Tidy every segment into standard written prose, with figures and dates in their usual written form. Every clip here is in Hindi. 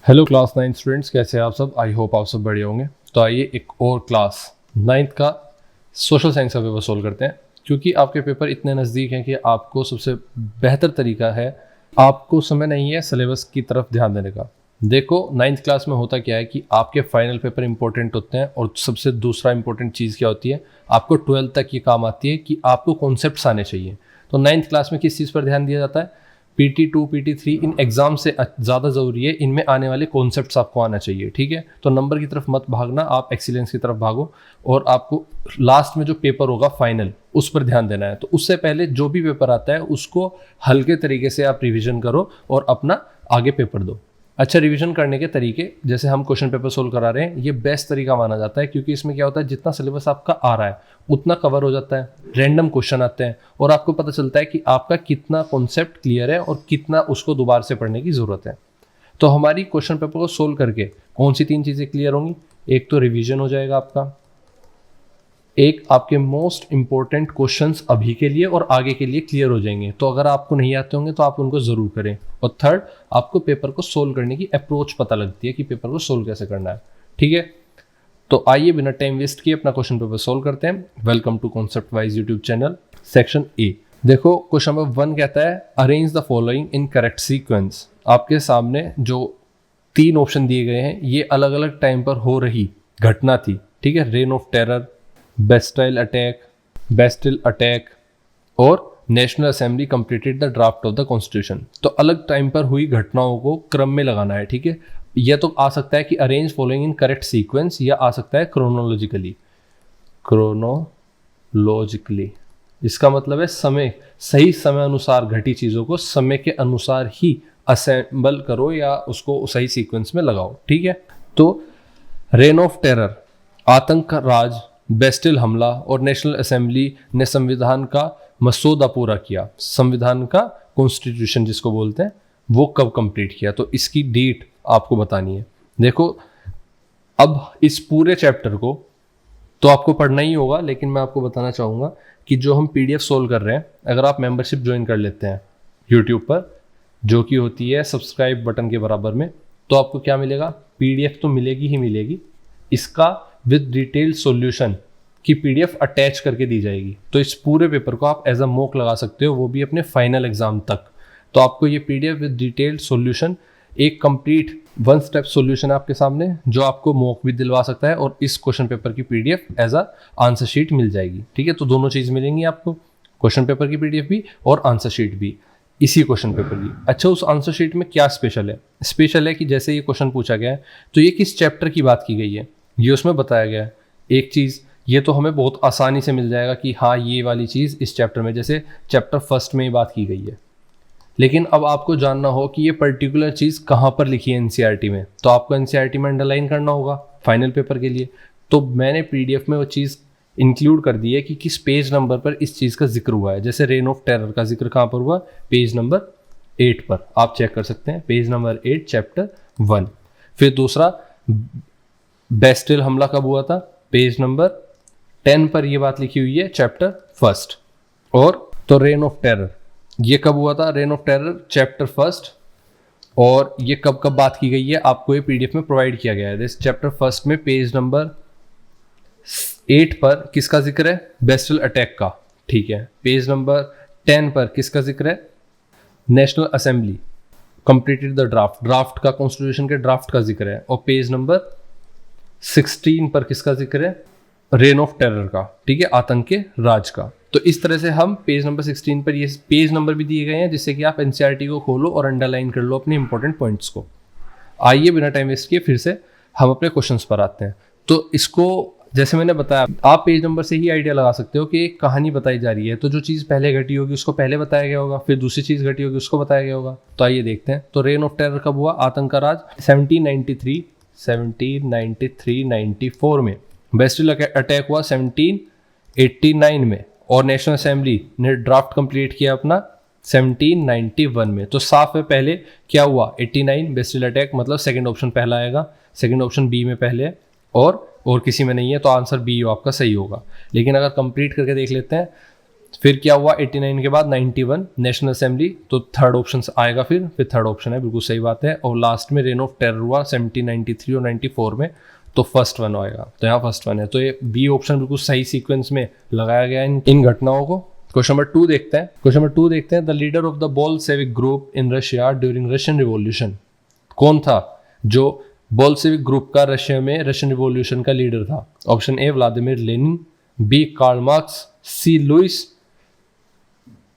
हेलो क्लास 9 स्टूडेंट्स, कैसे हैं आप सब। आई होप आप सब बढ़िया होंगे। तो आइए एक और क्लास 9th का सोशल साइंस का पेपर सोल्व करते हैं। क्योंकि आपके पेपर इतने नज़दीक हैं कि आपको सबसे बेहतर तरीका है, आपको समय नहीं है सिलेबस की तरफ ध्यान देने का। देखो 9th क्लास में होता क्या है कि आपके फाइनल पेपर इंपॉर्टेंट होते हैं, और सबसे दूसरा इंपॉर्टेंट चीज़ क्या होती है, आपको 12th तक ये काम आती है कि आपको कॉन्सेप्ट्स आने चाहिए। तो 9th क्लास में किस चीज़ पर ध्यान दिया जाता है, PT2 PT3 इन एग्जाम से ज़्यादा ज़रूरी है, इनमें आने वाले कॉन्सेप्ट्स आपको आना चाहिए। ठीक है, तो नंबर की तरफ मत भागना, आप एक्सीलेंस की तरफ भागो, और आपको लास्ट में जो पेपर होगा फाइनल उस पर ध्यान देना है। तो उससे पहले जो भी पेपर आता है उसको हल्के तरीके से आप रिविजन करो और अपना आगे पेपर दो। अच्छा, रिवीजन करने के तरीके, जैसे हम क्वेश्चन पेपर सोल्व करा रहे हैं, ये बेस्ट तरीका माना जाता है, क्योंकि इसमें क्या होता है, जितना सिलेबस आपका आ रहा है उतना कवर हो जाता है, रैंडम क्वेश्चन आते हैं, और आपको पता चलता है कि आपका कितना कॉन्सेप्ट क्लियर है और कितना उसको दोबारा से पढ़ने की ज़रूरत है। तो हमारी क्वेश्चन पेपर को सोल्व करके कौन सी 3 चीज़ें क्लियर होंगी, एक तो रिविजन हो जाएगा आपका, एक आपके मोस्ट इंपॉर्टेंट क्वेश्चंस अभी के लिए और आगे के लिए क्लियर हो जाएंगे। तो अगर आपको नहीं आते होंगे तो आप उनको ज़रूर करें, और थर्ड, आपको पेपर को सोल्व करने की अप्रोच पता लगती है कि पेपर को सोल्व कैसे करना है। ठीक है, तो आइए बिना टाइम वेस्ट किए अपना क्वेश्चन पेपर सोल्व करते हैं। Welcome to concept wise YouTube channel, section A. देखो क्वेश्चन नंबर 1 कहता है, arrange the following in correct sequence. आपके सामने जो 3 ऑप्शन दिए गए हैं ये अलग अलग टाइम पर हो रही घटना थी। ठीक है, reign of terror, Bastille attack और national assembly completed the draft of the constitution. तो अलग टाइम पर हुई घटनाओं को क्रम में लगाना है। ठीक है, यह तो आ सकता है कि arrange following in correct sequence, या आ सकता है क्रोनोलॉजिकली। इसका मतलब है समय, सही समय अनुसार घटी चीज़ों को समय के अनुसार ही असेंबल करो या उसको सही सीक्वेंस में लगाओ। ठीक है, तो रेन ऑफ टेरर, आतंक का राज, बेस्टिल हमला और नेशनल असेंबली ने संविधान का मसौदा पूरा किया। संविधान का कॉन्स्टिट्यूशन जिसको बोलते हैं, वो कब कंप्लीट किया, तो इसकी डेट आपको बतानी है। देखो अब इस पूरे चैप्टर को तो आपको पढ़ना ही होगा, लेकिन मैं आपको बताना चाहूँगा कि जो हम PDF सोल्व कर रहे हैं, अगर आप मेंबरशिप ज्वाइन कर लेते हैं यूट्यूब पर, जो कि होती है सब्सक्राइब बटन के बराबर में, तो आपको क्या मिलेगा, PDF तो मिलेगी ही मिलेगी, इसका विद डिटेल सॉल्यूशन की PDF अटैच करके दी जाएगी। तो इस पूरे पेपर को आप एज अ मॉक लगा सकते हो, वो भी अपने फाइनल एग्जाम तक। तो आपको ये PDF विद डिटेल सॉल्यूशन, एक कंप्लीट 1 स्टेप सॉल्यूशन आपके सामने, जो आपको मॉक भी दिलवा सकता है, और इस क्वेश्चन पेपर की PDF as a answer sheet मिल जाएगी। ठीक है, तो दोनों चीज़ मिलेंगी आपको, क्वेश्चन पेपर की PDF भी और आंसर शीट भी इसी क्वेश्चन पेपर की। अच्छा, उस आंसर शीट में क्या स्पेशल है, स्पेशल है कि जैसे ये क्वेश्चन पूछा गया है तो ये किस चैप्टर की बात की गई है ये उसमें बताया गया है। एक चीज़ ये तो हमें बहुत आसानी से मिल जाएगा कि हाँ ये वाली चीज़ इस चैप्टर में, जैसे चैप्टर 1 में ही बात की गई है। लेकिन अब आपको जानना हो कि ये पर्टिकुलर चीज़ कहाँ पर लिखी है NCERT में, तो आपको NCERT में अंडरलाइन करना होगा फाइनल पेपर के लिए। तो मैंने PDF में वो चीज़ इंक्लूड कर दी है कि किस पेज नंबर पर इस चीज़ का जिक्र हुआ है। जैसे रेन ऑफ टेरर का जिक्र कहाँ पर हुआ, पेज नंबर 8 पर, आप चेक कर सकते हैं, पेज नंबर 8 चैप्टर 1। फिर दूसरा, बेस्टिल हमला कब हुआ था, पेज नंबर 10 पर ये बात लिखी हुई है, चैप्टर 1। और तो रेन ऑफ टेरर ये कब हुआ था, रेन ऑफ टेरर चैप्टर 1, और ये कब कब बात की गई है आपको ये PDF में प्रोवाइड किया गया है। दिस चैप्टर 1 में पेज नंबर 8 पर किसका जिक्र है, बेस्टिल अटैक का। ठीक है, पेज नंबर 10 पर किसका जिक्र है, national assembly completed the draft का, कॉन्स्टिट्यूशन के ड्राफ्ट का जिक्र है। और पेज नंबर 16 पर किसका जिक्र है, रेन ऑफ टेरर का। ठीक है, आतंक के राज का। तो इस तरह से हम पेज नंबर 16 पर ये पेज नंबर भी दिए गए हैं, जिससे कि आप NCERT को खोलो और अंडरलाइन कर लो अपने इंपॉर्टेंट पॉइंट्स को। आइए बिना टाइम वेस्ट किए फिर से हम अपने क्वेश्चंस पर आते हैं। तो इसको जैसे मैंने बताया, आप पेज नंबर से ही आइडिया लगा सकते हो कि एक कहानी बताई जा रही है, तो जो चीज़ पहले घटी होगी उसको पहले बताया गया होगा, फिर दूसरी चीज़ घटी होगी उसको बताया गया होगा। तो आइए देखते हैं। तो रेन ऑफ टेरर कब हुआ, आतंक का राज 1793 94 में, बेस्टिल अटैक हुआ 1789 में, और नेशनल असेंबली ने ड्राफ्ट कंप्लीट किया अपना 1791 में। तो साफ है पहले क्या हुआ, 89, बेस्टिल अटैक, मतलब सेकंड ऑप्शन पहला आएगा, सेकंड ऑप्शन बी में पहले है, और किसी में नहीं है, तो आंसर बी आपका सही होगा। लेकिन अगर कंप्लीट करके देख लेते हैं, फिर क्या हुआ 89 के बाद 91 नेशनल असेंबली, तो थर्ड ऑप्शन आएगा, फिर थर्ड ऑप्शन है, बिल्कुल सही बात है। और लास्ट में रेन ऑफ टेरर हुआ 1793 और 94 में, तो फर्स्ट वन आएगा, तो यहाँ फर्स्ट वन है। तो ये बी ऑप्शन बिल्कुल सही सीक्वेंस में लगाया गया इन घटनाओं को। क्वेश्चन नंबर 2 देखते हैं। क्वेश्चन नंबर 2 देखते हैं, the leader of the Bolshevik group in Russia during Russian revolution. कौन था जो बोल्शेविक ग्रुप का रशिया में रशियन रिवॉल्यूशन का लीडर था? Option A Vladimir Lenin, B Karl Marx, C Louis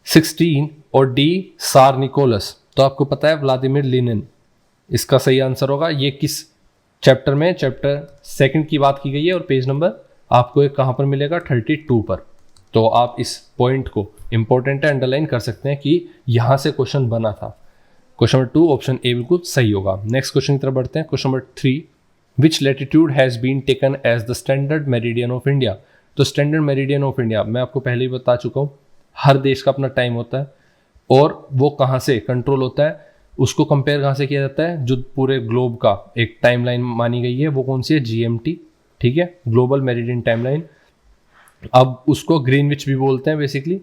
16 और डी सार निकोलस। तो आपको पता है व्लादिमीर लेनिन इसका सही आंसर होगा। ये किस चैप्टर में? चैप्टर 2 की बात की गई है और पेज नंबर आपको एक कहाँ पर मिलेगा? 32 पर। तो आप इस पॉइंट को इंपॉर्टेंट है, अंडरलाइन कर सकते हैं कि यहाँ से क्वेश्चन बना था। क्वेश्चन नंबर 2 ऑप्शन ए बिल्कुल सही होगा। नेक्स्ट क्वेश्चन की तरफ बढ़ते हैं। Question number 3, which latitude has been taken as the standard meridian of India? तो स्टैंडर्ड मेरिडियन ऑफ इंडिया मैं आपको पहले ही बता चुका हूँ, हर देश का अपना टाइम होता है और वो कहाँ से कंट्रोल होता है, उसको कंपेयर कहाँ से किया जाता है? जो पूरे ग्लोब का एक टाइमलाइन मानी गई है वो कौन सी है? GMT, ठीक है, ग्लोबल मेरिडियन टाइमलाइन। अब उसको ग्रीनविच भी बोलते हैं बेसिकली।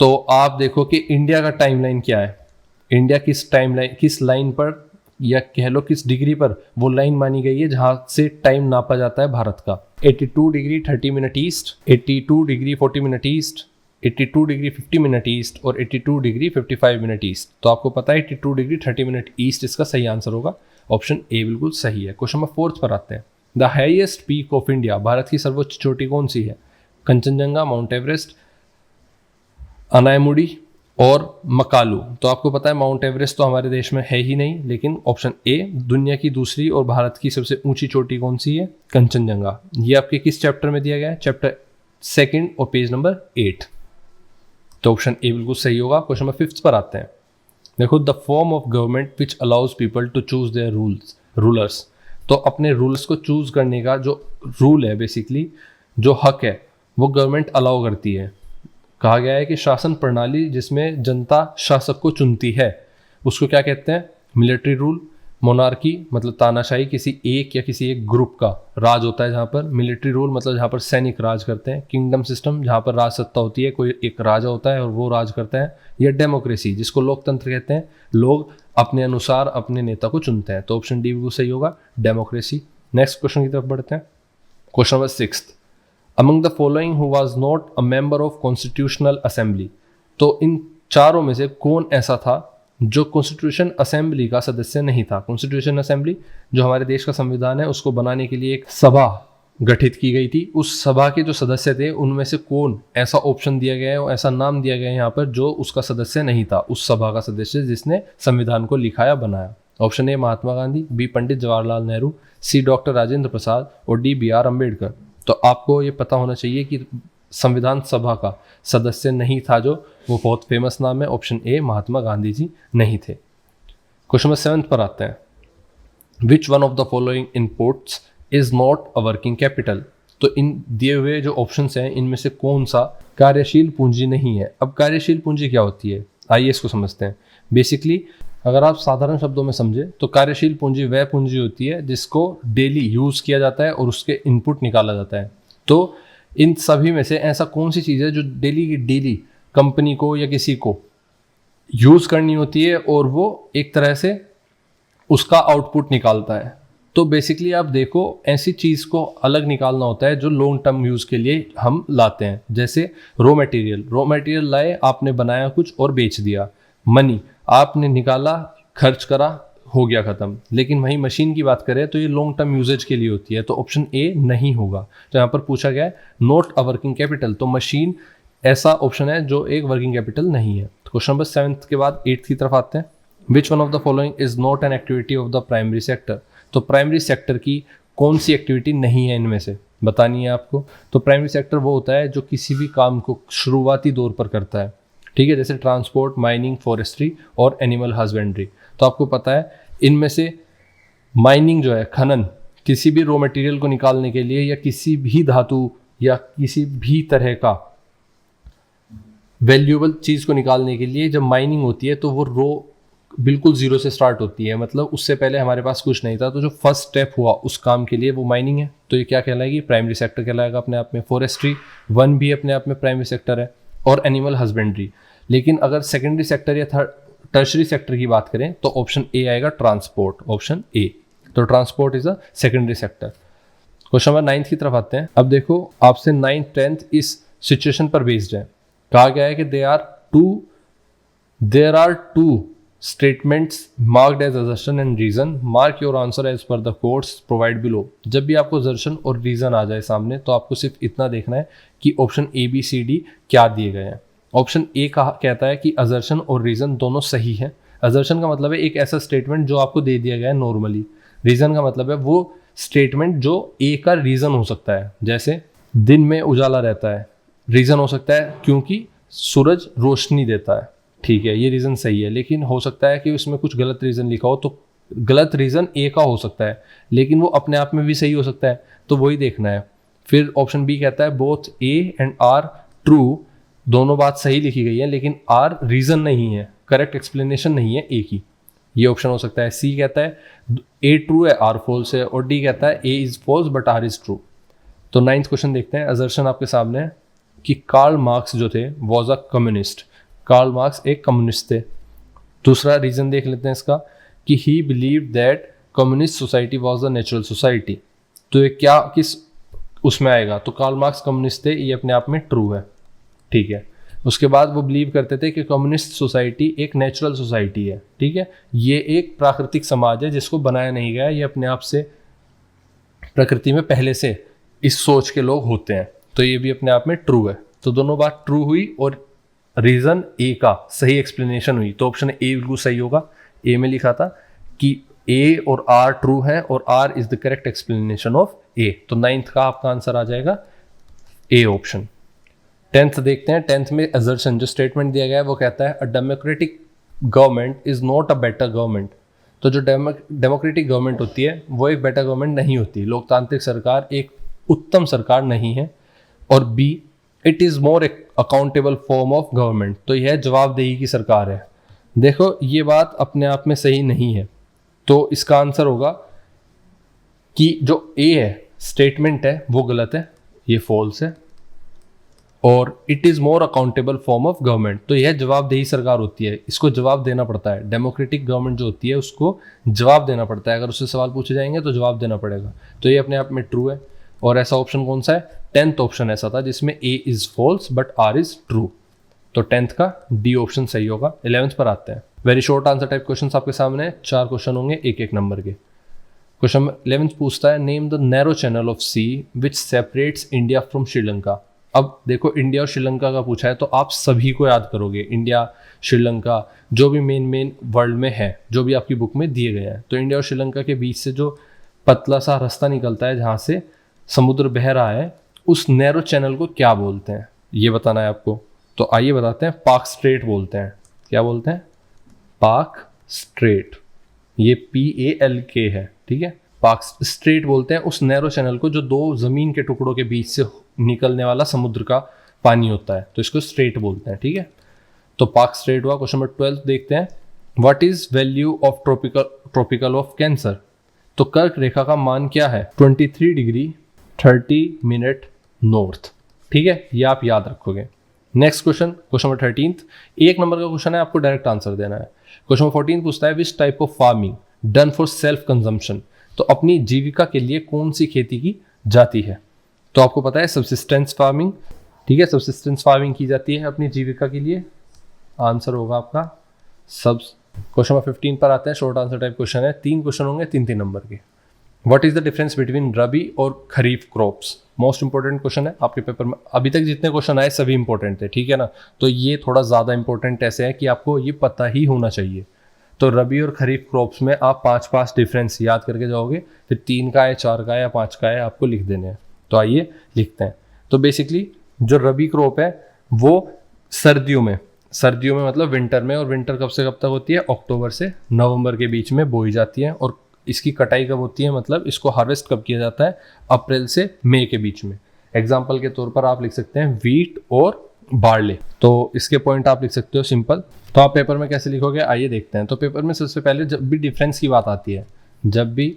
तो आप देखो कि इंडिया का टाइमलाइन क्या है, इंडिया किस टाइमलाइन, किस लाइन पर या कह लो किस डिग्री पर वो लाइन मानी गई है जहां से टाइम नापा जाता है भारत का? 82 degree 30 minute east, 82 degree 40 minute east, 82 degree 50 minute east और 82 डिग्री 55 मिनट ईस्ट। तो आपको पता है 82 डिग्री 30 मिनट ईस्ट इसका सही आंसर होगा। ऑप्शन ए बिल्कुल सही है। क्वेश्चन नंबर 4 पर आते हैं। The highest peak of India, Bharat की सर्वोच्च चोटी कौन सी है? कंचनजंगा, माउंट एवरेस्ट, अनायमुड़ी और मकालू। तो आपको पता है माउंट एवरेस्ट तो हमारे देश में है ही नहीं, लेकिन ऑप्शन ए दुनिया की दूसरी और भारत की सबसे ऊंची चोटी कौन सी है? कंचनजंगा। ये आपके किस चैप्टर में दिया गया है? चैप्टर 2 और पेज नंबर 8। तो ऑप्शन ए बिल्कुल सही होगा। क्वेश्चन नंबर 5 पर आते हैं। देखो, the form of government which allows people to choose their rulers. तो अपने रूल्स को चूज करने का जो रूल है, बेसिकली जो हक है, वो गवर्नमेंट अलाउ करती है। कहा गया है कि शासन प्रणाली जिसमें जनता शासक को चुनती है उसको क्या कहते हैं? Military rule. मोनार्की मतलब तानाशाही, किसी एक या किसी एक ग्रुप का राज होता है जहाँ पर। मिलिट्री रूल मतलब जहाँ पर सैनिक राज करते हैं। किंगडम सिस्टम जहाँ पर राज सत्ता होती है, कोई एक राजा होता है और वो राज करता है। या डेमोक्रेसी जिसको लोकतंत्र कहते हैं, लोग अपने अनुसार अपने नेता को चुनते हैं। तो ऑप्शन डी बिल्कुल सही होगा, डेमोक्रेसी। नेक्स्ट क्वेश्चन की तरफ बढ़ते हैं। Question number 6, among the following who was not a member of constitutional assembly. तो इन चारों में से कौन ऐसा था जो कॉन्स्टिट्यूशन असेंबली का सदस्य नहीं था? कॉन्स्टिट्यूशन असेंबली जो हमारे देश का संविधान है उसको बनाने के लिए एक सभा गठित की गई थी। उस सभा के जो सदस्य थे उनमें से कौन ऐसा ऑप्शन दिया गया है और ऐसा नाम दिया गया है यहाँ पर जो उसका सदस्य नहीं था, उस सभा का सदस्य जिसने संविधान को लिखाया बनाया? Option A Mahatma Gandhi, B Pandit Jawaharlal Nehru, C doctor Rajendra Prasad और डी BR अम्बेडकर। तो आपको ये पता होना चाहिए कि संविधान सभा का सदस्य नहीं था जो, वो बहुत फेमस नाम है। ऑप्शन ए महात्मा गांधी जी नहीं थे। क्वेश्चन नंबर 7 पर आते हैं। Which one of the following inputs is not a working capital? तो इन दिए हुए जो ऑप्शंस हैं इनमें से कौन सा कार्यशील पूंजी नहीं है? अब कार्यशील पूंजी क्या होती है, आइए इसको समझते हैं। बेसिकली अगर आप साधारण शब्दों में समझे तो कार्यशील पूंजी वह पूंजी होती है जिसको डेली यूज किया जाता है और उसके इनपुट निकाला जाता है। तो इन सभी में से ऐसा कौन सी चीज़ है जो डेली की डेली कंपनी को या किसी को यूज करनी होती है और वो एक तरह से उसका आउटपुट निकालता है? तो बेसिकली आप देखो, ऐसी चीज़ को अलग निकालना होता है जो लॉन्ग टर्म यूज़ के लिए हम लाते हैं। जैसे रॉ मटेरियल लाए, आपने बनाया कुछ और बेच दिया। मनी आपने निकाला, खर्च करा, हो गया ख़त्म। लेकिन वहीं मशीन की बात करें तो ये लॉन्ग टर्म यूजेज के लिए होती है। तो ऑप्शन ए नहीं होगा। तो यहाँ पर पूछा गया है नॉट अ वर्किंग कैपिटल, तो मशीन ऐसा ऑप्शन है जो एक वर्किंग कैपिटल नहीं है। क्वेश्चन नंबर 7 के बाद 8 की तरफ आते हैं। Which one of the following is not an activity of the primary sector? तो प्राइमरी सेक्टर की कौन सी एक्टिविटी नहीं है इनमें से, बतानी है आपको। तो प्राइमरी सेक्टर वो होता है जो किसी भी काम को शुरुआती दौर पर करता है, ठीक है, जैसे ट्रांसपोर्ट, माइनिंग, फॉरेस्ट्री और एनिमल हस्बेंड्री। तो आपको पता है इनमें से माइनिंग जो है, खनन, किसी भी रॉ मटेरियल को निकालने के लिए या किसी भी धातु या किसी भी तरह का वैल्यूएबल चीज़ को निकालने के लिए जब माइनिंग होती है तो वो रो बिल्कुल जीरो से स्टार्ट होती है, मतलब उससे पहले हमारे पास कुछ नहीं था। तो जो फर्स्ट स्टेप हुआ उस काम के लिए वो माइनिंग है। तो ये क्या कहलाएगी? प्राइमरी सेक्टर कहलाएगा अपने आप में। फॉरेस्ट्री वन भी अपने आप में प्राइमरी सेक्टर है। और एनिमल हस्बेंड्री। लेकिन अगर सेकेंडरी सेक्टर या टर्शरी सेक्टर की बात करें तो ऑप्शन ए आएगा ट्रांसपोर्ट, ऑप्शन ए। तो transport is a secondary sector. Question number 9 की तरफ आते हैं। अब देखो आपसे 9th 10th इस सिचुएशन पर बेस्ड है। कहा गया है कि there are two statements marked as assertion and reason, mark your answer as per the codes provide below. जब भी आपको असर्शन और रीजन आ जाए सामने तो आपको सिर्फ इतना देखना है कि option A B C D क्या दिए गए हैं। ऑप्शन ए कहता है कि असर्शन और रीजन दोनों सही है। असर्शन का मतलब है एक ऐसा स्टेटमेंट जो आपको दे दिया गया है नॉर्मली। रीजन का मतलब है वो स्टेटमेंट जो ए का रीजन हो सकता है, जैसे दिन में उजाला रहता है, रीजन हो सकता है क्योंकि सूरज रोशनी देता है, ठीक है, ये रीजन सही है। लेकिन हो सकता है कि उसमें कुछ गलत रीजन लिखा हो, तो गलत रीजन ए का हो सकता है, लेकिन वो अपने आप में भी सही हो सकता है, तो वही देखना है। फिर ऑप्शन बी कहता है both A and are true, दोनों बात सही लिखी गई है लेकिन आर रीजन नहीं है, करेक्ट एक्सप्लेनेशन नहीं है ए की, ये ऑप्शन हो सकता है। सी कहता है ए ट्रू है आर फॉल्स है, और डी कहता है A is false but R is true. तो 9th क्वेश्चन देखते हैं। असर्शन आपके सामने है कि कार्ल मार्क्स जो थे was a communist. Karl Marx एक कम्युनिस्ट थे। दूसरा रीजन देख लेते हैं इसका कि he believe that communist society was the natural society. तो ये क्या किस उसमें आएगा, तो कार्ल मार्क्स कम्युनिस्ट थे, ये अपने आप में ट्रू है, ठीक है। उसके बाद वो बिलीव करते थे कि कम्युनिस्ट सोसाइटी एक नेचुरल सोसाइटी है, ठीक है, ये एक प्राकृतिक समाज है जिसको बनाया नहीं गया, ये अपने आप से प्रकृति में पहले से इस सोच के लोग होते हैं, तो ये भी अपने आप में ट्रू है। तो दोनों बात ट्रू हुई और रीजन ए का सही एक्सप्लेनेशन हुई, तो ऑप्शन ए बिल्कुल सही होगा। ए में लिखा था कि ए और आर ट्रू है और R is the correct explanation of A, तो 9th का आपका आंसर आ जाएगा ए ऑप्शन। 10th देखते हैं। 10th में असर्शन जो स्टेटमेंट दिया गया है वो कहता है a democratic government is not a better government. तो जो डेमोक्रेटिक गवर्नमेंट होती है वो एक बेटर गवर्नमेंट नहीं होती, लोकतांत्रिक सरकार एक उत्तम सरकार नहीं है। और B it is more accountable form of government, तो यह जवाबदेही की सरकार है। देखो ये बात अपने आप में सही नहीं है, तो इसका आंसर होगा कि जो ए है स्टेटमेंट है वो गलत है, ये फॉल्स है। और it is more accountable form of government, तो यह जवाबदेही सरकार होती है, इसको जवाब देना पड़ता है। डेमोक्रेटिक गवर्नमेंट जो होती है उसको जवाब देना पड़ता है, अगर उससे सवाल पूछे जाएंगे तो जवाब देना पड़ेगा, तो ये अपने आप में ट्रू है। और ऐसा ऑप्शन कौन सा है, 10th ऑप्शन ऐसा था जिसमें A is false but R is true, तो 10th का डी ऑप्शन सही होगा। 11th पर आते हैं। Very short answer type question आपके सामने है, 4 क्वेश्चन होंगे एक एक नंबर के। क्वेश्चन 11th पूछता है name the narrow channel of sea which separates India from Sri Lanka. अब देखो इंडिया और श्रीलंका का पूछा है तो आप सभी को याद करोगे, इंडिया श्रीलंका जो भी मेन वर्ल्ड में है, जो भी आपकी बुक में दिए गए हैं। तो इंडिया और श्रीलंका के बीच से जो पतला सा रास्ता निकलता है जहाँ से समुद्र बह रहा है, उस नैरो चैनल को क्या बोलते हैं ये बताना है आपको। तो आइए बताते हैं, पाक स्ट्रेट बोलते हैं। क्या बोलते हैं, पाक स्ट्रेट, ये PALK है, ठीक है। पाक स्ट्रेट बोलते हैं उस नैरो चैनल को जो दो जमीन के टुकड़ों के बीच से निकलने वाला समुद्र का पानी होता है, तो इसको स्ट्रेट बोलते हैं, ठीक है। तो पाक स्ट्रेट हुआ। क्वेश्चन नंबर 12 देखते हैं। What is value of tropical of cancer. तो कर्क रेखा का मान क्या है, 23 डिग्री 30 मिनट नॉर्थ, ठीक है, ये आप याद रखोगे। नेक्स्ट क्वेश्चन, क्वेश्चन नंबर 13, एक नंबर का क्वेश्चन है, आपको डायरेक्ट आंसर देना है। क्वेश्चन नंबर 14 पूछता है which type of farming done for self consumption. तो अपनी जीविका के लिए कौन सी खेती की जाती है। तो आपको पता है सब्सिस्टेंस फार्मिंग, ठीक है, सब्सिस्टेंस फार्मिंग की जाती है अपनी जीविका के लिए, आंसर होगा आपका सब। क्वेश्चन नंबर 15 पर आते हैं, शॉर्ट आंसर टाइप क्वेश्चन है, 3 क्वेश्चन होंगे 3 नंबर के। What is the difference between rabi और kharif crops. Most important question है आपके पेपर में, अभी तक जितने क्वेश्चन आए सभी इंपॉर्टेंट थे, ठीक है ना। तो ये थोड़ा ज़्यादा इंपॉर्टेंट ऐसे है कि आपको ये पता ही होना चाहिए। तो रबी और खरीफ क्रॉप्स में आप 5 डिफरेंस याद करके जाओगे, फिर 3 का है, 4 का है या 5 का है, आपको लिख देने हैं। तो आइए लिखते हैं। तो बेसिकली जो रबी क्रॉप है वो सर्दियों में मतलब विंटर में, और विंटर कब से कब तक होती है, अक्टूबर से नवंबर के बीच में बोई जाती है। और इसकी कटाई कब होती है, मतलब इसको हार्वेस्ट कब किया जाता है, अप्रैल से मई के बीच में। एग्जाम्पल के तौर पर आप लिख सकते हैं वीट और बार्ले। तो इसके पॉइंट आप लिख सकते हो सिंपल। तो आप पेपर में कैसे लिखोगे आइए देखते हैं। तो पेपर में सबसे पहले जब भी डिफरेंस की बात आती है, जब भी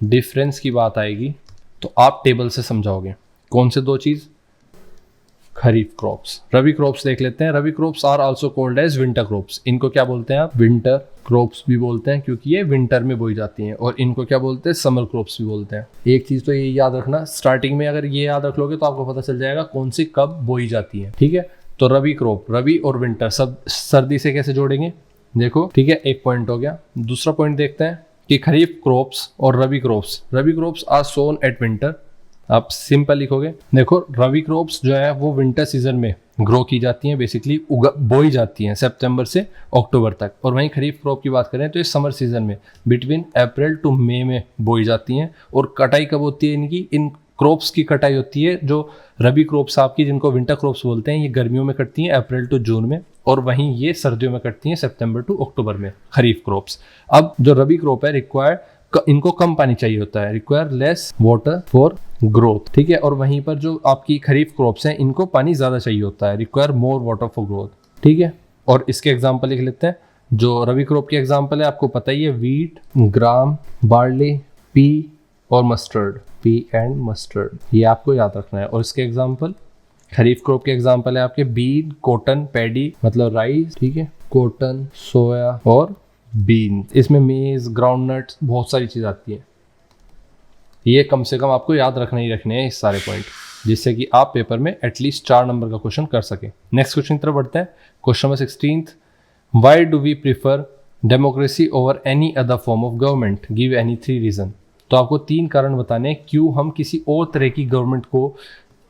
डिफरेंस की बात आएगी तो आप टेबल से समझाओगे। कौन से 2 चीज़, खरीफ क्रॉप्स। रबी क्रॉप्स देख लेते हैं। Rabi crops are also called as winter crops. इनको क्या बोलते हैं आप? विंटर क्रॉप्स भी बोलते हैं क्योंकि ये विंटर में बोई जाती हैं। और इनको क्या बोलते हैं? समर क्रॉप्स भी बोलते हैं। एक चीज तो ये याद रखना, स्टार्टिंग में अगर ये याद रख लोगे तो आपको पता चल जाएगा कौन सी कब बोई जाती है। ठीक है, तो रबी क्रॉप, रबी और विंटर सब सर्दी से कैसे जोड़ेंगे देखो। ठीक है, एक पॉइंट हो गया। दूसरा पॉइंट देखते हैं कि खरीफ क्रॉप्स और rabi crops. Rabi crops are sown at winter. आप सिंपल लिखोगे। देखो, रबी क्रॉप्स जो है वो विंटर सीजन में ग्रो की जाती हैं, बेसिकली बोई जाती हैं सितंबर से अक्टूबर तक। और वहीं खरीफ क्रॉप की बात करें तो ये समर सीजन में बिटवीन अप्रैल टू मई में बोई जाती हैं। और कटाई कब होती है इनकी? इन क्रॉप्स की कटाई होती है जो रबी क्रॉप्स आपकी, जिनको विंटर क्रॉप्स बोलते हैं, ये गर्मियों में कटती हैं अप्रैल टू जून में। और वहीं ये सर्दियों में कटती हैं सितंबर टू अक्टूबर में, खरीफ क्रॉप्स। अब जो रबी क्रॉप है रिक्वायर्ड, इनको कम पानी चाहिए होता है, require less water for growth. ठीक है, और वहीं पर जो आपकी खरीफ क्रॉप्स हैं इनको पानी ज्यादा चाहिए होता है, require more water for growth. ठीक है, और इसके एग्जांपल लिख लेते हैं। जो रबी क्रॉप की एग्जांपल है आपको पता ही है, वीट, ग्राम, बार्ली, पी और मस्टर्ड। पी एंड मस्टर्ड, ये आपको याद रखना है। और इसके एग्जांपल, खरीफ क्रॉप के एग्जांपल है आपके बीन, कॉटन, पैडी मतलब राइस, ठीक है, कॉटन, सोया और बीन। इसमें मेज, ग्राउंडनट्स, बहुत सारी चीज आती है। ये कम से कम आपको याद रखना ही रखने हैं इस सारे पॉइंट, जिससे कि आप पेपर में एटलीस्ट 4 नंबर का क्वेश्चन कर सके। नेक्स्ट क्वेश्चन की तरफ बढ़ते हैं। Question number 16, why do we prefer democracy over any other form of government, give any 3 reason. तो आपको 3 कारण बताने हैं क्यों हम किसी और तरह की गवर्नमेंट को,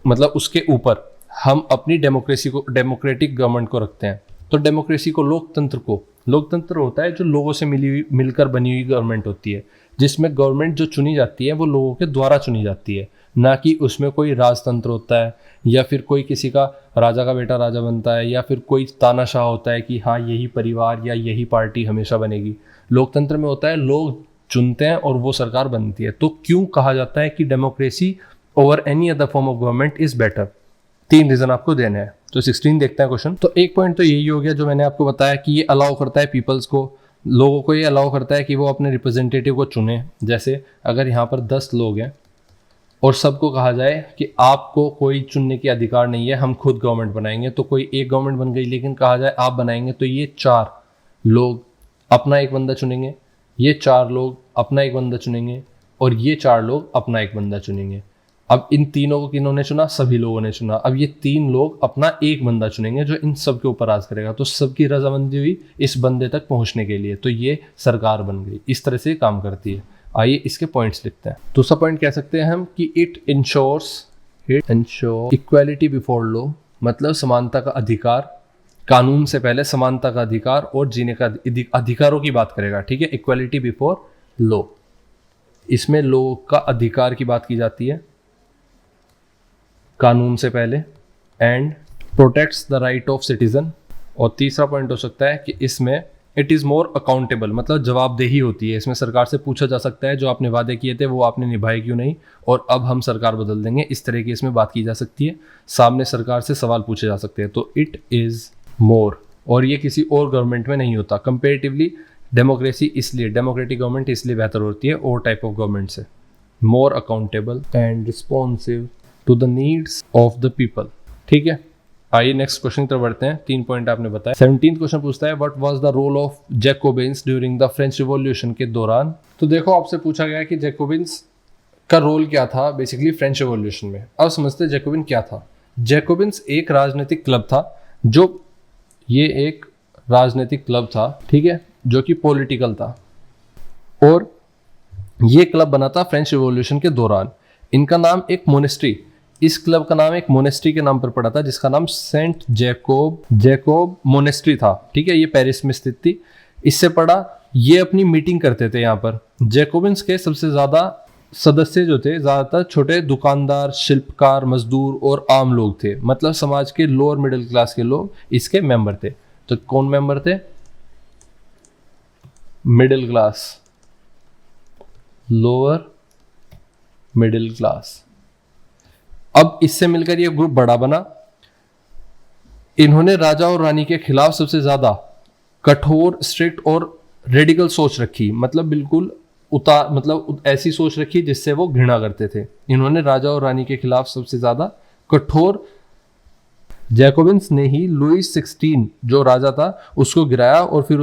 मतलब उसके ऊपर हम अपनी डेमोक्रेसी को, डेमोक्रेटिक गवर्नमेंट को रखते हैं। तो डेमोक्रेसी को, लोकतंत्र को, लोकतंत्र होता है जो लोगों से मिलकर बनी हुई गवर्नमेंट होती है, जिसमें गवर्नमेंट जो चुनी जाती है वो लोगों के द्वारा चुनी जाती है, ना कि उसमें कोई राजतंत्र होता है या फिर कोई किसी का राजा का बेटा राजा बनता है या फिर कोई तानाशाह होता है कि हाँ यही परिवार या यही पार्टी हमेशा बनेगी। लोकतंत्र में होता है लोग चुनते हैं और वो सरकार बनती है। तो क्यों कहा जाता है कि democracy over any other form of government is better? 3 reason आपको देने हैं। तो 16 देखते हैं क्वेश्चन। तो एक पॉइंट तो यही हो गया जो मैंने आपको बताया कि ये अलाउ करता है पीपल्स को, लोगों को ये अलाउ करता है कि वो अपने रिप्रेजेंटेटिव को चुने। जैसे अगर यहाँ पर 10 लोग हैं और सबको कहा जाए कि आपको कोई चुनने की अधिकार नहीं है, हम खुद गवर्नमेंट बनाएंगे, तो कोई एक गवर्नमेंट बन गई, लेकिन कहा जाए आप बनाएंगे, तो ये 4 लोग अपना एक बंदा चुनेंगे, ये 4 लोग अपना एक बंदा चुनेंगे और ये 4 लोग अपना एक बंदा चुनेंगे। अब इन तीनों को किन्होंने चुना? सभी लोगों ने चुना। अब ये 3 लोग अपना एक बंदा चुनेंगे जो इन सब के ऊपर राज करेगा। तो सबकी रजामंदी हुई इस बंदे तक पहुंचने के लिए, तो ये सरकार बन गई। इस तरह से काम करती है। आइए इसके पॉइंट्स लिखते हैं। दूसरा पॉइंट कह सकते हैं हम कि it ensures equality before law, मतलब समानता का अधिकार, कानून से पहले समानता का अधिकार और जीने का अधिकारों की बात करेगा। ठीक है, इक्वालिटी बिफोर लॉ, इसमें लॉ का अधिकार की बात की जाती है कानून से पहले। And protects the right of citizen. और तीसरा पॉइंट हो सकता है कि इसमें इट इज़ मोर अकाउंटेबल, मतलब जवाबदेही होती है। इसमें सरकार से पूछा जा सकता है जो आपने वादे किए थे वो आपने निभाए क्यों नहीं, और अब हम सरकार बदल देंगे, इस तरह की इसमें बात की जा सकती है। सामने सरकार से सवाल पूछे जा सकते हैं। तो इट इज़ मोर, और ये किसी और गवर्नमेंट में नहीं होता कंपेरेटिवली। डेमोक्रेसी इसलिए, डेमोक्रेटिक गवर्नमेंट इसलिए बेहतर होती है और टाइप ऑफ गवर्नमेंट से। More accountable and responsive to the needs of the people. ठीक है, आइए नेक्स्ट क्वेश्चन की तरफ बढ़ते हैं। 3 पॉइंट आपने बताया। 17th क्वेश्चन पूछता है what was the role of Jacobins during the French revolution के दौरान। तो देखो, आपसे पूछा गया कि जैकोबिन्स का रोल क्या था बेसिकली फ्रेंच रिवॉल्यूशन में। अब समझते हैं जैकोबिन क्या था। जैकोबिन्स एक राजनीतिक क्लब था, जो ये एक राजनीतिक क्लब था, ठीक है, जो कि पॉलिटिकल था, और ये क्लब बना था फ्रेंच रिवॉल्यूशन के दौरान। इनका नाम एक मोनेस्ट्री, इस क्लब का नाम एक मोनेस्ट्री के नाम पर पड़ा था जिसका नाम सेंट जैकोब मोनेस्ट्री था। ठीक है, ये पेरिस में स्थित थी। इससे पड़ा, ये अपनी मीटिंग करते थे यहाँ पर। जैकोबिन्स के सबसे ज्यादा सदस्य जो थे ज्यादातर छोटे दुकानदार, शिल्पकार, मजदूर और आम लोग थे, मतलब समाज के लोअर मिडिल क्लास के लोग इसके मेंबर थे। तो कौन मेंबर थे? Middle class, lower middle class. अब इससे मिलकर ये ग्रुप बड़ा बना। इन्होंने राजा और रानी के खिलाफ सबसे ज्यादा कठोर, स्ट्रिक्ट और रेडिकल सोच रखी, मतलब बिल्कुल मतलब ऐसी सोच रखी जिससे वो घृणा करते थे। इन्होंने राजा और रानी के खिलाफ सबसे ज्यादा कठोर जैकोबिन्स ने ही लुईस 16 जो राजा था उसको गिराया और फिर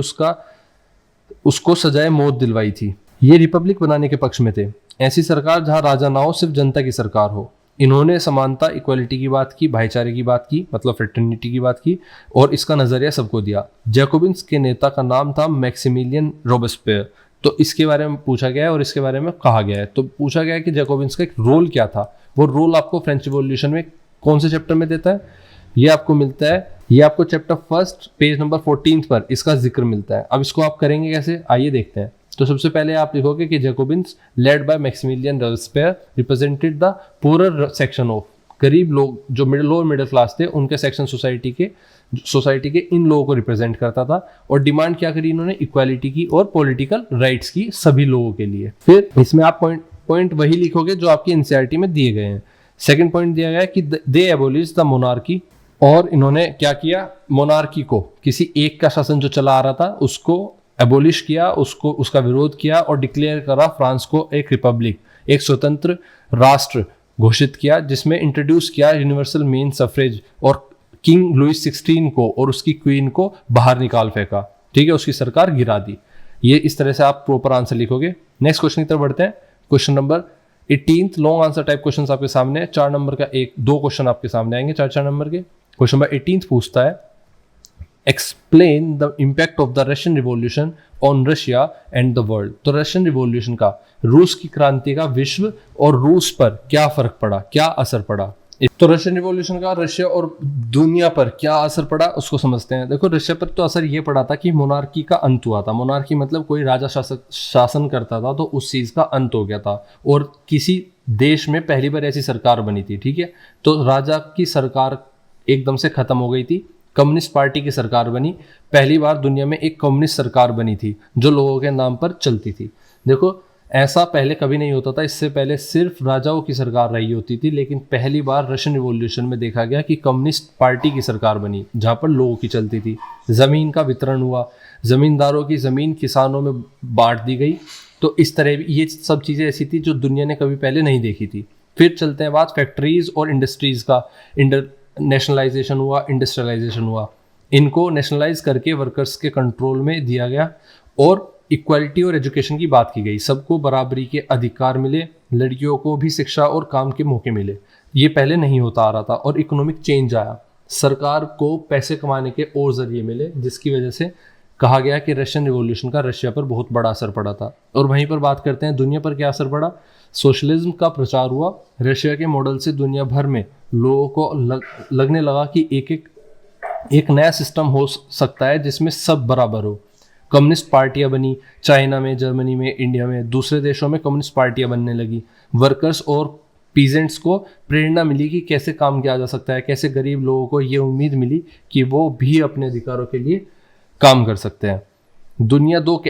उसको सजाए मौत दिलवाई थी। ये रिपब्लिक बनाने के पक्ष में थे, ऐसी सरकार जहां राजा ना हो, सिर्फ जनता की सरकार हो। इन्होंने समानता, इक्वालिटी की बात की, भाईचारे की बात की, मतलब फ्रेटर्निटी की बात की, और इसका नजरिया सबको दिया। जैकोबिन्स के नेता का नाम था मैक्सिमिलियन रोबेस्पियर। तो इसके बारे में पूछा गया है और इसके बारे में कहा गया है। तो पूछा गया है कि जैकोबिन्स का एक रोल क्या था। वो रोल आपको फ्रेंच रिवॉल्यूशन में कौन से चैप्टर में देता है? ये आपको मिलता है, ये आपको चैप्टर 1 पेज नंबर 14 पर इसका जिक्र मिलता है। अब इसको आप करेंगे कैसे, आइए देखते हैं। तो सबसे पहले आप लिखोगे कि Jacobins led by Maximilien Robespierre represented the poor section of, गरीब लोग जो लोअर मिडिल क्लास थे उनके सेक्शन सोसाइटी के इन लोगों को रिप्रेजेंट करता था। और डिमांड क्या करी इन्होंने? इक्वालिटी की और पॉलिटिकल राइट्स की सभी लोगों के लिए। फिर इसमें आप पॉइंट वही लिखोगे जो आपकी एनसीईआरटी में दिए गए हैं। सेकंड पॉइंट दिया गया है कि दे एबोलिश द मोनार्की, और इन्होंने क्या किया? मोनार्की को, किसी एक का शासन जो चला आ रहा था उसको एबोलिश किया, उसका विरोध किया और डिक्लेयर करा फ्रांस को एक रिपब्लिक, एक स्वतंत्र राष्ट्र घोषित किया, जिसमें इंट्रोड्यूस किया यूनिवर्सल मेन सफरेज, और किंग लुईस 16 को और उसकी क्वीन को बाहर निकाल फेंका। ठीक है, उसकी सरकार गिरा दी। ये इस तरह से आप प्रॉपर आंसर लिखोगे। नेक्स्ट क्वेश्चन की तरफ बढ़ते हैं। Question number 18 long answer type question आपके सामने है। 4 नंबर का दो क्वेश्चन आपके सामने आएंगे, 4 नंबर के। क्वेश्चन नंबर 18 पूछता है, explain the impact of the Russian revolution on Russia and the world. तो रशियन रिवॉल्यूशन का, रूस की क्रांति का विश्व और रूस पर क्या फर्क पड़ा, क्या असर पड़ा? तो रशियन रिवॉल्यूशन का रशिया और दुनिया पर क्या असर पड़ा उसको समझते हैं। देखो, रशिया पर तो असर ये पड़ा था कि मोनार्की का अंत हुआ था। मोनार्की मतलब कोई राजा शासन करता था तो उस चीज का अंत हो गया था, और किसी देश में पहली बार ऐसी सरकार बनी थी। ठीक है, तो राजा की सरकार एकदम से खत्म हो गई थी, कम्युनिस्ट पार्टी की सरकार बनी। पहली बार दुनिया में एक कम्युनिस्ट सरकार बनी थी जो लोगों के नाम पर चलती थी। देखो, ऐसा पहले कभी नहीं होता था, इससे पहले सिर्फ राजाओं की सरकार रही होती थी, लेकिन पहली बार रशियन रिवॉल्यूशन में देखा गया कि कम्युनिस्ट पार्टी की सरकार बनी जहाँ पर लोगों की चलती थी। जमीन का वितरण हुआ, जमींदारों की जमीन किसानों में बांट दी गई। तो इस तरह ये सब चीज़ें ऐसी थी जो दुनिया ने कभी पहले नहीं देखी थी। फिर चलते हैं बात फैक्ट्रीज और इंडस्ट्रीज का। नेशनलाइजेशन हुआ, इंडस्ट्रियलाइजेशन हुआ। इनको नेशनलाइज करके वर्कर्स के कंट्रोल में दिया गया, और इक्वालिटी और एजुकेशन की बात की गई। सबको बराबरी के अधिकार मिले, लड़कियों को भी शिक्षा और काम के मौके मिले। ये पहले नहीं होता आ रहा था। और इकोनॉमिक चेंज आया, सरकार को पैसे कमाने के और जरिए मिले, जिसकी वजह से कहा गया कि रशियन रिवॉल्यूशन का रशिया पर बहुत बड़ा असर पड़ा था। और वहीं पर बात करते हैं दुनिया पर क्या असर पड़ा। सोशलिज्म का प्रचार हुआ। रशिया के मॉडल से दुनिया भर में लोगों को लगने लगा कि एक नया सिस्टम हो सकता है जिसमें सब बराबर हो। कम्युनिस्ट पार्टियां बनी, चाइना में, जर्मनी में, इंडिया में, दूसरे देशों में कम्युनिस्ट पार्टियां बनने लगी। वर्कर्स और पीजेंट्स को प्रेरणा मिली कि कैसे काम किया जा सकता है, कैसे गरीब लोगों को ये उम्मीद मिली कि वो भी अपने अधिकारों के लिए काम कर सकते हैं। दुनिया दो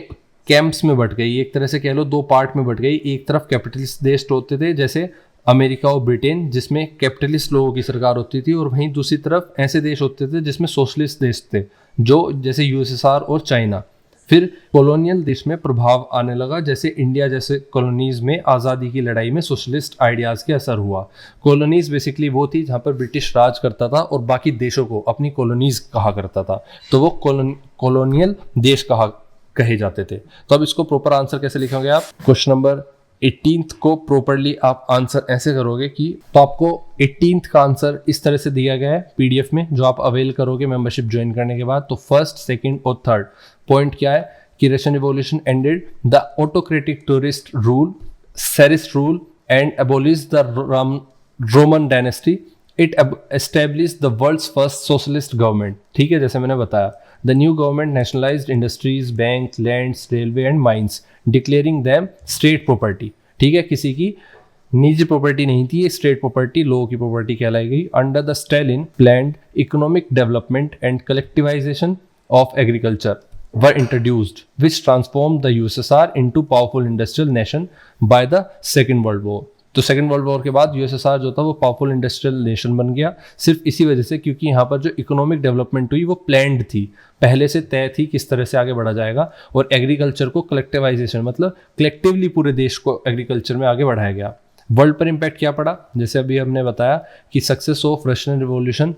कैंप्स में बट गई, एक तरह से कह लो 2 पार्ट में बट गई। एक तरफ कैपिटलिस्ट देश होते थे जैसे अमेरिका और ब्रिटेन, जिसमें कैपिटलिस्ट लोगों की सरकार होती थी, और वहीं दूसरी तरफ ऐसे देश होते थे जिसमें सोशलिस्ट देश थे, जो जैसे यूएसएसआर और चाइना। फिर कॉलोनियल देश में प्रभाव आने लगा, जैसे इंडिया जैसे कॉलोनीज में आज़ादी की लड़ाई में सोशलिस्ट आइडियाज़ के असर हुआ। कॉलोनीज बेसिकली वो थी जहाँ पर ब्रिटिश राज करता था और बाकी देशों को अपनी कॉलोनीज कहा करता था, तो वो कॉलोनियल देश कहे जाते थे। तो अब इसको प्रॉपर आंसर कैसे लिखोगे आप? क्वेश्चन नंबर 18 को प्रॉपरली आप आंसर ऐसे करोगे कि, तो आपको 18 का आंसर इस तरह से दिया गया है पीडीएफ में, जो आप अवेल करोगे मेंबरशिप ज्वाइन करने के बाद। तो फर्स्ट, सेकंड और थर्ड पॉइंट क्या है कि Russian revolution ended the autocratic tsarist rule, tsarist rule and abolish the Roman dynasty. It establish the world's first socialist government. ठीक है, जैसे मैंने बताया, the new government nationalised industries, bank, lands, railway and mines, declaring them state property. ठीक है, किसी की निजी प्रॉपर्टी नहीं थी, ये स्टेट प्रॉपर्टी, लोगों की प्रॉपर्टी कहलाई गई। Under the Stalin planned economic development and collectivisation of agriculture were introduced, which transformed the USSR into powerful industrial nation by the Second World War। तो सेकेंड वर्ल्ड वॉर के बाद यूएसएसआर जो था वो पावरफुल इंडस्ट्रियल नेशन बन गया, सिर्फ इसी वजह से क्योंकि यहाँ पर जो इकोनॉमिक डेवलपमेंट हुई वो प्लान्ड थी, पहले से तय थी किस तरह से आगे बढ़ा जाएगा। और एग्रीकल्चर को कलेक्टिवाइजेशन, मतलब कलेक्टिवली पूरे देश को एग्रीकल्चर में आगे बढ़ाया गया। वर्ल्ड पर इम्पैक्ट क्या पड़ा, जैसे अभी हमने बताया कि success of Russian revolution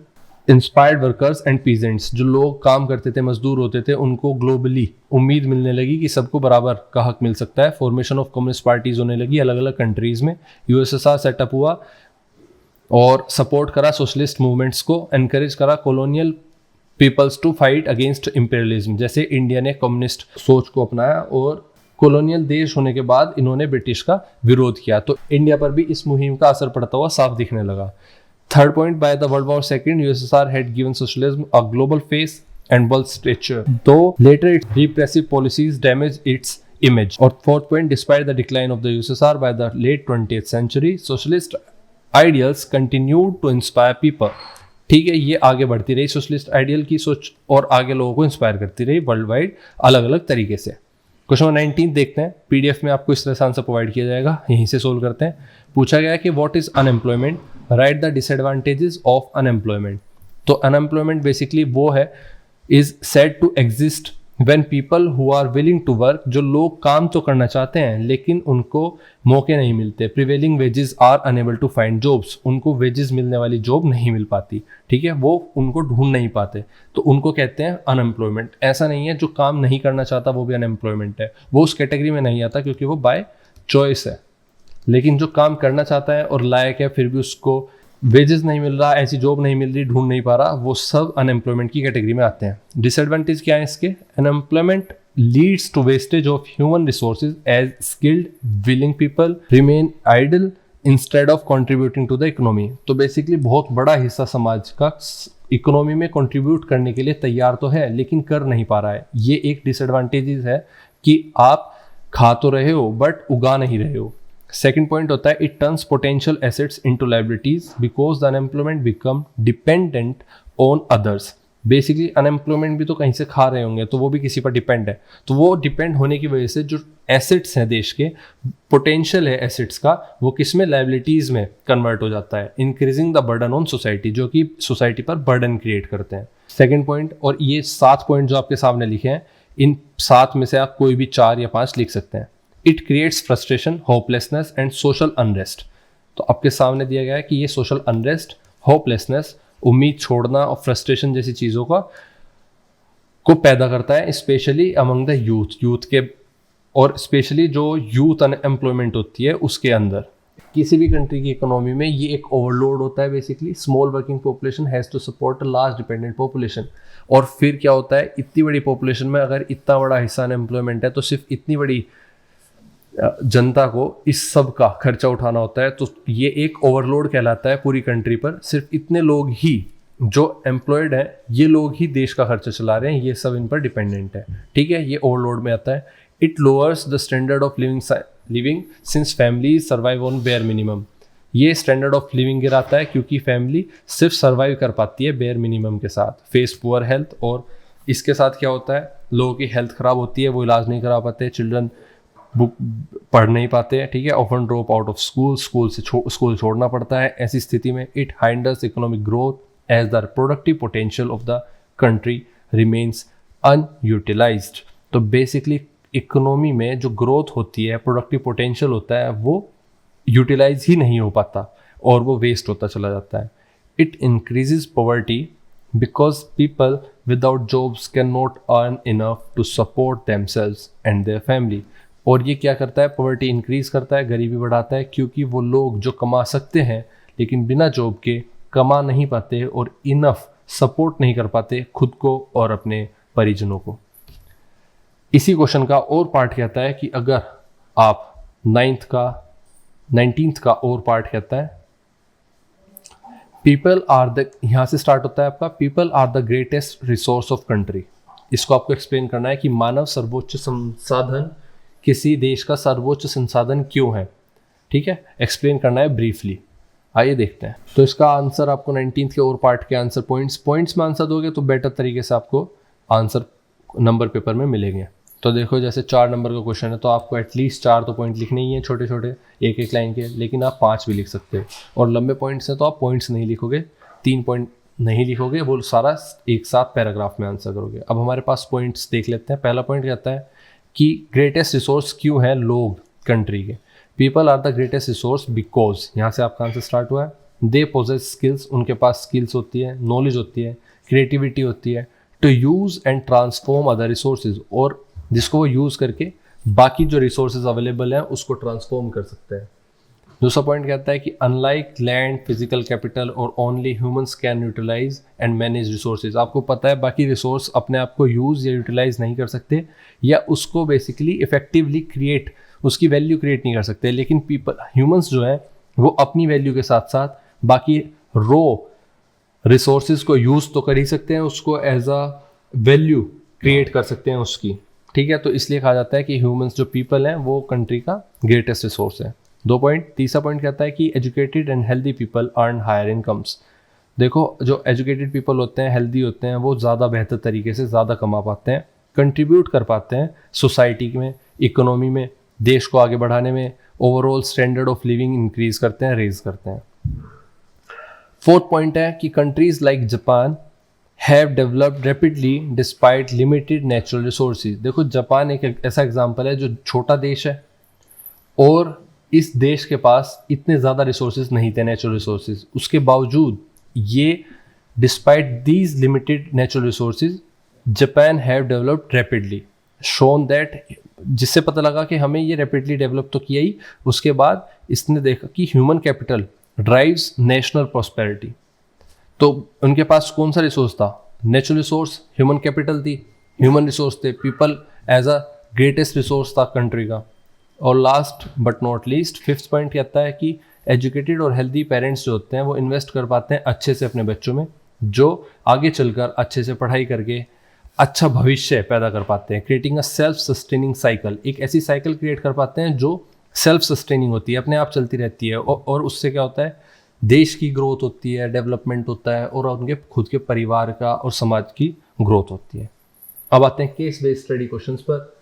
inspired workers and peasants, जो लोग काम करते थे, मजदूर होते थे, उनको ग्लोबली उम्मीद मिलने लगी कि सबको बराबर का हक मिल सकता है। फॉर्मेशन ऑफ कम्युनिस्ट पार्टीज होने लगी अलग अलग कंट्रीज में। यूएसएसआर सेटअप हुआ और सपोर्ट करा सोशलिस्ट मूवमेंट्स को, एनकरेज करा colonial peoples to fight against imperialism. जैसे इंडिया ने कम्युनिस्ट सोच को अपनाया और कॉलोनियल देश होने के बाद इन्होंने ब्रिटिश का विरोध किया, तो इंडिया पर भी इस मुहिम का असर पड़ता हुआ साफ दिखने लगा। Third point, by the World War II, USSR had given socialism a global face and world stature, though later its repressive policies damaged its image. Or fourth point, despite the decline of the USSR by the late 20th century, socialist ideals continued to inspire people. ठीक है, ये आगे बढ़ती रही सोशलिस्ट आइडियल की सोच और आगे लोगों को इंस्पायर करती रही वर्ल्ड वाइड अलग अलग तरीके से। क्वेश्चन नंबर 19 देखते हैं, पीडीएफ में आपको इस तरह से आंसर प्रोवाइड किया जाएगा, यहीं से सोल्व करते हैं। पूछा गया है कि what is unemployment, write the disadvantages of unemployment. तो अनएम्प्लॉयमेंट बेसिकली वो है, is said to exist when people who are willing to work, जो लोग काम तो करना चाहते हैं लेकिन उनको मौके नहीं मिलते। Prevailing wages are unable to find jobs, उनको वेजेस मिलने वाली जॉब नहीं मिल पाती, ठीक है, वो उनको ढूंढ नहीं पाते, तो उनको कहते हैं अनएम्प्लॉयमेंट। ऐसा नहीं है जो काम नहीं करना चाहता वो भी अनएम्प्लॉयमेंट है, वो उस कैटेगरी में नहीं आता क्योंकि वो बाय चॉइस है। लेकिन जो काम करना चाहता है और लायक है फिर भी उसको वेजेस नहीं मिल रहा, ऐसी जॉब नहीं मिल रही, ढूंढ नहीं पा रहा, वो सब अनएम्प्लॉयमेंट की कैटेगरी में आते हैं। डिसएडवांटेज क्या है इसके, unemployment leads to wastage of human resources as skilled willing people remain idle instead of contributing to the economy. तो बेसिकली बहुत बड़ा हिस्सा समाज का इकोनॉमी में कंट्रीब्यूट करने के लिए तैयार तो है लेकिन कर नहीं पा रहा है। ये एक डिसएडवांटेजेस है कि आप खा तो रहे हो बट उगा नहीं रहे हो। सेकेंड पॉइंट होता है, it turns potential assets into liabilities because the unemployment become dependent on others. Basically unemployment भी तो कहीं से खा रहे होंगे तो वो भी किसी पर डिपेंड है, तो वो डिपेंड होने की वजह से जो एसेट्स हैं देश के, पोटेंशियल है एसेट्स का, वो किस में, लायबिलिटीज में कन्वर्ट हो जाता है, increasing the burden on society, जो कि सोसाइटी पर बर्डन क्रिएट करते हैं। सेकेंड पॉइंट, और ये 7 पॉइंट जो आपके सामने लिखे हैं, इन 7 में से आप कोई भी 4 या 5 लिख सकते हैं। It creates frustration, hopelessness and social unrest. तो आपके सामने दिया गया है कि ये सोशल अनरेस्ट, होपलेसनेस, उम्मीद छोड़ना और फ्रस्ट्रेशन जैसी चीज़ों को पैदा करता है, स्पेशली अमंग द यूथ के, और स्पेशली जो यूथ अनएम्प्लॉयमेंट होती है उसके अंदर। किसी भी कंट्री की इकोनॉमी में ये एक ओवरलोड होता है। Basically small working population has to support a large dependent population. और फिर क्या होता है, इतनी बड़ी पॉपुलेशन में अगर इतना बड़ा हिस्सा अनएम्प्लॉयमेंट है तो सिर्फ इतनी बड़ी जनता को इस सब का खर्चा उठाना होता है, तो ये एक ओवरलोड कहलाता है पूरी कंट्री पर। सिर्फ इतने लोग ही जो एम्प्लॉयड हैं, ये लोग ही देश का खर्चा चला रहे हैं, ये सब इन पर डिपेंडेंट है, ठीक है, ये ओवरलोड में आता है। It lowers the standard of living since family survive on bare minimum. ये स्टैंडर्ड ऑफ लिविंग गिराता है क्योंकि फैमिली सिर्फ सर्वाइव कर पाती है बेयर मिनिमम के साथ। फेस पुअर हेल्थ, और इसके साथ क्या होता है, लोगों की हेल्थ खराब होती है, वो इलाज नहीं करा पाते, चिल्ड्रन बुक पढ़ नहीं पाते हैं, ठीक है, often drop out of school छोड़ना पड़ता है। ऐसी स्थिति में it hinders economic growth as the productive potential of the country remains unutilised. तो बेसिकली इकोनॉमी में जो ग्रोथ होती है, प्रोडक्टिव पोटेंशियल होता है, वो यूटिलाइज ही नहीं हो पाता और वो वेस्ट होता चला जाता है। It increases poverty because people without jobs can not earn enough to support themselves and their family. और ये क्या करता है, पॉवर्टी इंक्रीज करता है, गरीबी बढ़ाता है, क्योंकि वो लोग जो कमा सकते हैं लेकिन बिना जॉब के कमा नहीं पाते और इनफ सपोर्ट नहीं कर पाते खुद को और अपने परिजनों को। इसी क्वेश्चन का और पार्ट कहता है कि अगर आप 19th का और पार्ट कहता है, पीपल आर द, यहाँ से स्टार्ट होता है आपका, people are the greatest resource of country. इसको आपको एक्सप्लेन करना है कि मानव सर्वोच्च संसाधन, किसी देश का सर्वोच्च संसाधन क्यों है, ठीक है, एक्सप्लेन करना है ब्रीफली। आइए देखते हैं। तो इसका आंसर आपको 19th के और पार्ट के आंसर पॉइंट्स में आंसर दोगे तो बेटर तरीके से आपको आंसर नंबर पेपर में मिलेंगे। तो देखो, जैसे 4 नंबर का क्वेश्चन है तो आपको एटलीस्ट 4 तो पॉइंट लिखने ही है, छोटे छोटे एक लाइन के, लेकिन आप 5 भी लिख सकते हैं। और लंबे पॉइंट्स हैं तो आप पॉइंट्स नहीं लिखोगे, 3 पॉइंट नहीं लिखोगे, वो सारा एक साथ पैराग्राफ में आंसर करोगे। अब हमारे पास पॉइंट्स देख लेते हैं। पहला पॉइंट कहता है कि ग्रेटेस्ट रिसोर्स क्यों है लोग कंट्री के। People are the greatest resource because, यहाँ से आपका आंसर स्टार्ट हुआ है। दे पोजेस स्किल्स, उनके पास स्किल्स होती है, नॉलेज होती है, क्रिएटिविटी होती है, to use and transform other resources, और जिसको वो यूज़ करके बाकी जो रिसोर्सेज अवेलेबल हैं उसको ट्रांसफॉर्म कर सकते हैं। दूसरा पॉइंट कहता है कि अनलाइक लैंड, फिजिकल कैपिटल और only humans can utilize and manage resources. आपको पता है बाकी रिसोर्स अपने आप को यूज़ या यूटिलाइज नहीं कर सकते या उसको बेसिकली इफेक्टिवली क्रिएट, उसकी वैल्यू क्रिएट नहीं कर सकते, लेकिन पीपल ह्यूमंस जो है वो अपनी वैल्यू के साथ साथ बाकी रो रिसोर्सेज को यूज़ तो कर ही सकते हैं, उसको एज अ वैल्यू क्रिएट कर सकते हैं उसकी। ठीक है, तो इसलिए कहा जाता है कि ह्यूमंस जो पीपल हैं वो कंट्री का ग्रेटेस्ट रिसोर्स है। 2 पॉइंट। तीसरा पॉइंट कहता है कि educated and healthy people earn higher incomes. देखो जो एजुकेटेड पीपल होते हैं, हेल्दी होते हैं, वो ज़्यादा बेहतर तरीके से ज़्यादा कमा पाते हैं, कंट्रीब्यूट कर पाते हैं सोसाइटी में, इकोनॉमी में, देश को आगे बढ़ाने में, overall standard of living increase करते हैं, रेज करते हैं। 4th पॉइंट है कि countries like Japan have developed rapidly despite limited natural resources. देखो जापान एक ऐसा एग्जाम्पल है जो छोटा देश है और इस देश के पास इतने ज़्यादा रिसोर्सेज नहीं थे, नेचुरल रिसोर्सेज, उसके बावजूद ये despite these limited natural resources Japan have developed rapidly, shown that, जिससे पता लगा कि हमें ये रैपिडली डेवलप तो किया ही, उसके बाद इसने देखा कि human capital drives national prosperity. तो उनके पास कौन सा रिसोर्स था? नेचुरल रिसोर्स, ह्यूमन कैपिटल थी, ह्यूमन रिसोर्स थे, people as a greatest resource था कंट्री का। और last but not least 5th point कहता है कि एजुकेटेड और हेल्दी पेरेंट्स जो होते हैं वो इन्वेस्ट कर पाते हैं अच्छे से अपने बच्चों में, जो आगे चलकर अच्छे से पढ़ाई करके अच्छा भविष्य पैदा कर पाते हैं, creating a self sustaining cycle. एक ऐसी साइकिल क्रिएट कर पाते हैं जो सेल्फ सस्टेनिंग होती है, अपने आप चलती रहती है, और उससे क्या होता है, देश की ग्रोथ होती है, डेवलपमेंट होता है, और उनके खुद के परिवार का और समाज की ग्रोथ होती है। अब आते हैं केस बेस्ड स्टडी क्वेश्चंस पर।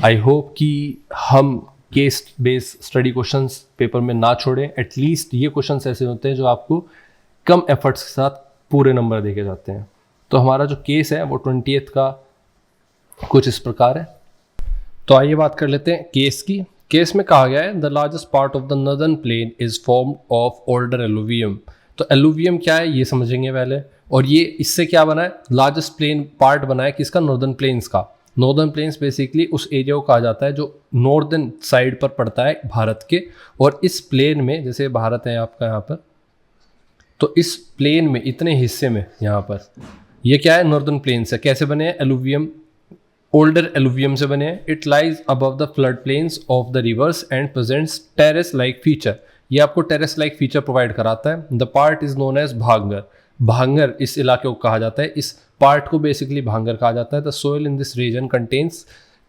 आई होप कि हम case based study questions paper में ना छोड़ें, एटलीस्ट ये क्वेश्चंस ऐसे होते हैं जो आपको कम एफर्ट्स के साथ पूरे नंबर देके जाते हैं। तो हमारा जो केस है वो 20th का कुछ इस प्रकार है। तो आइए बात कर लेते हैं केस की। केस में कहा गया है the largest part of the northern plain is formed of older alluvium. तो एलुवियम क्या है ये समझेंगे पहले, और ये इससे क्या बना है, लार्जेस्ट प्लेन पार्ट बना है किसका, नॉर्दर्न प्लेन्स का। नॉर्दर्न प्लेन्स बेसिकली उस एरिया को कहा जाता है जो नॉर्दर्न साइड पर पड़ता है भारत के, और इस प्लेन में, जैसे भारत है आपका यहाँ पर, तो इस प्लेन में इतने हिस्से में यहाँ पर ये क्या है, नॉर्दर्न प्लेन्स है। कैसे बने हैं, एलुवियम, ओल्डर एलुवियम से बने हैं। It lies above the flood plains of the rivers and presents terrace like feature. ये आपको टेरेस लाइक फीचर प्रोवाइड कराता है। The part is known as bhangar. Bhangar इस इलाके को कहा जाता है, इस पार्ट को बेसिकली भांगर कहा जाता है। The soil in this region contains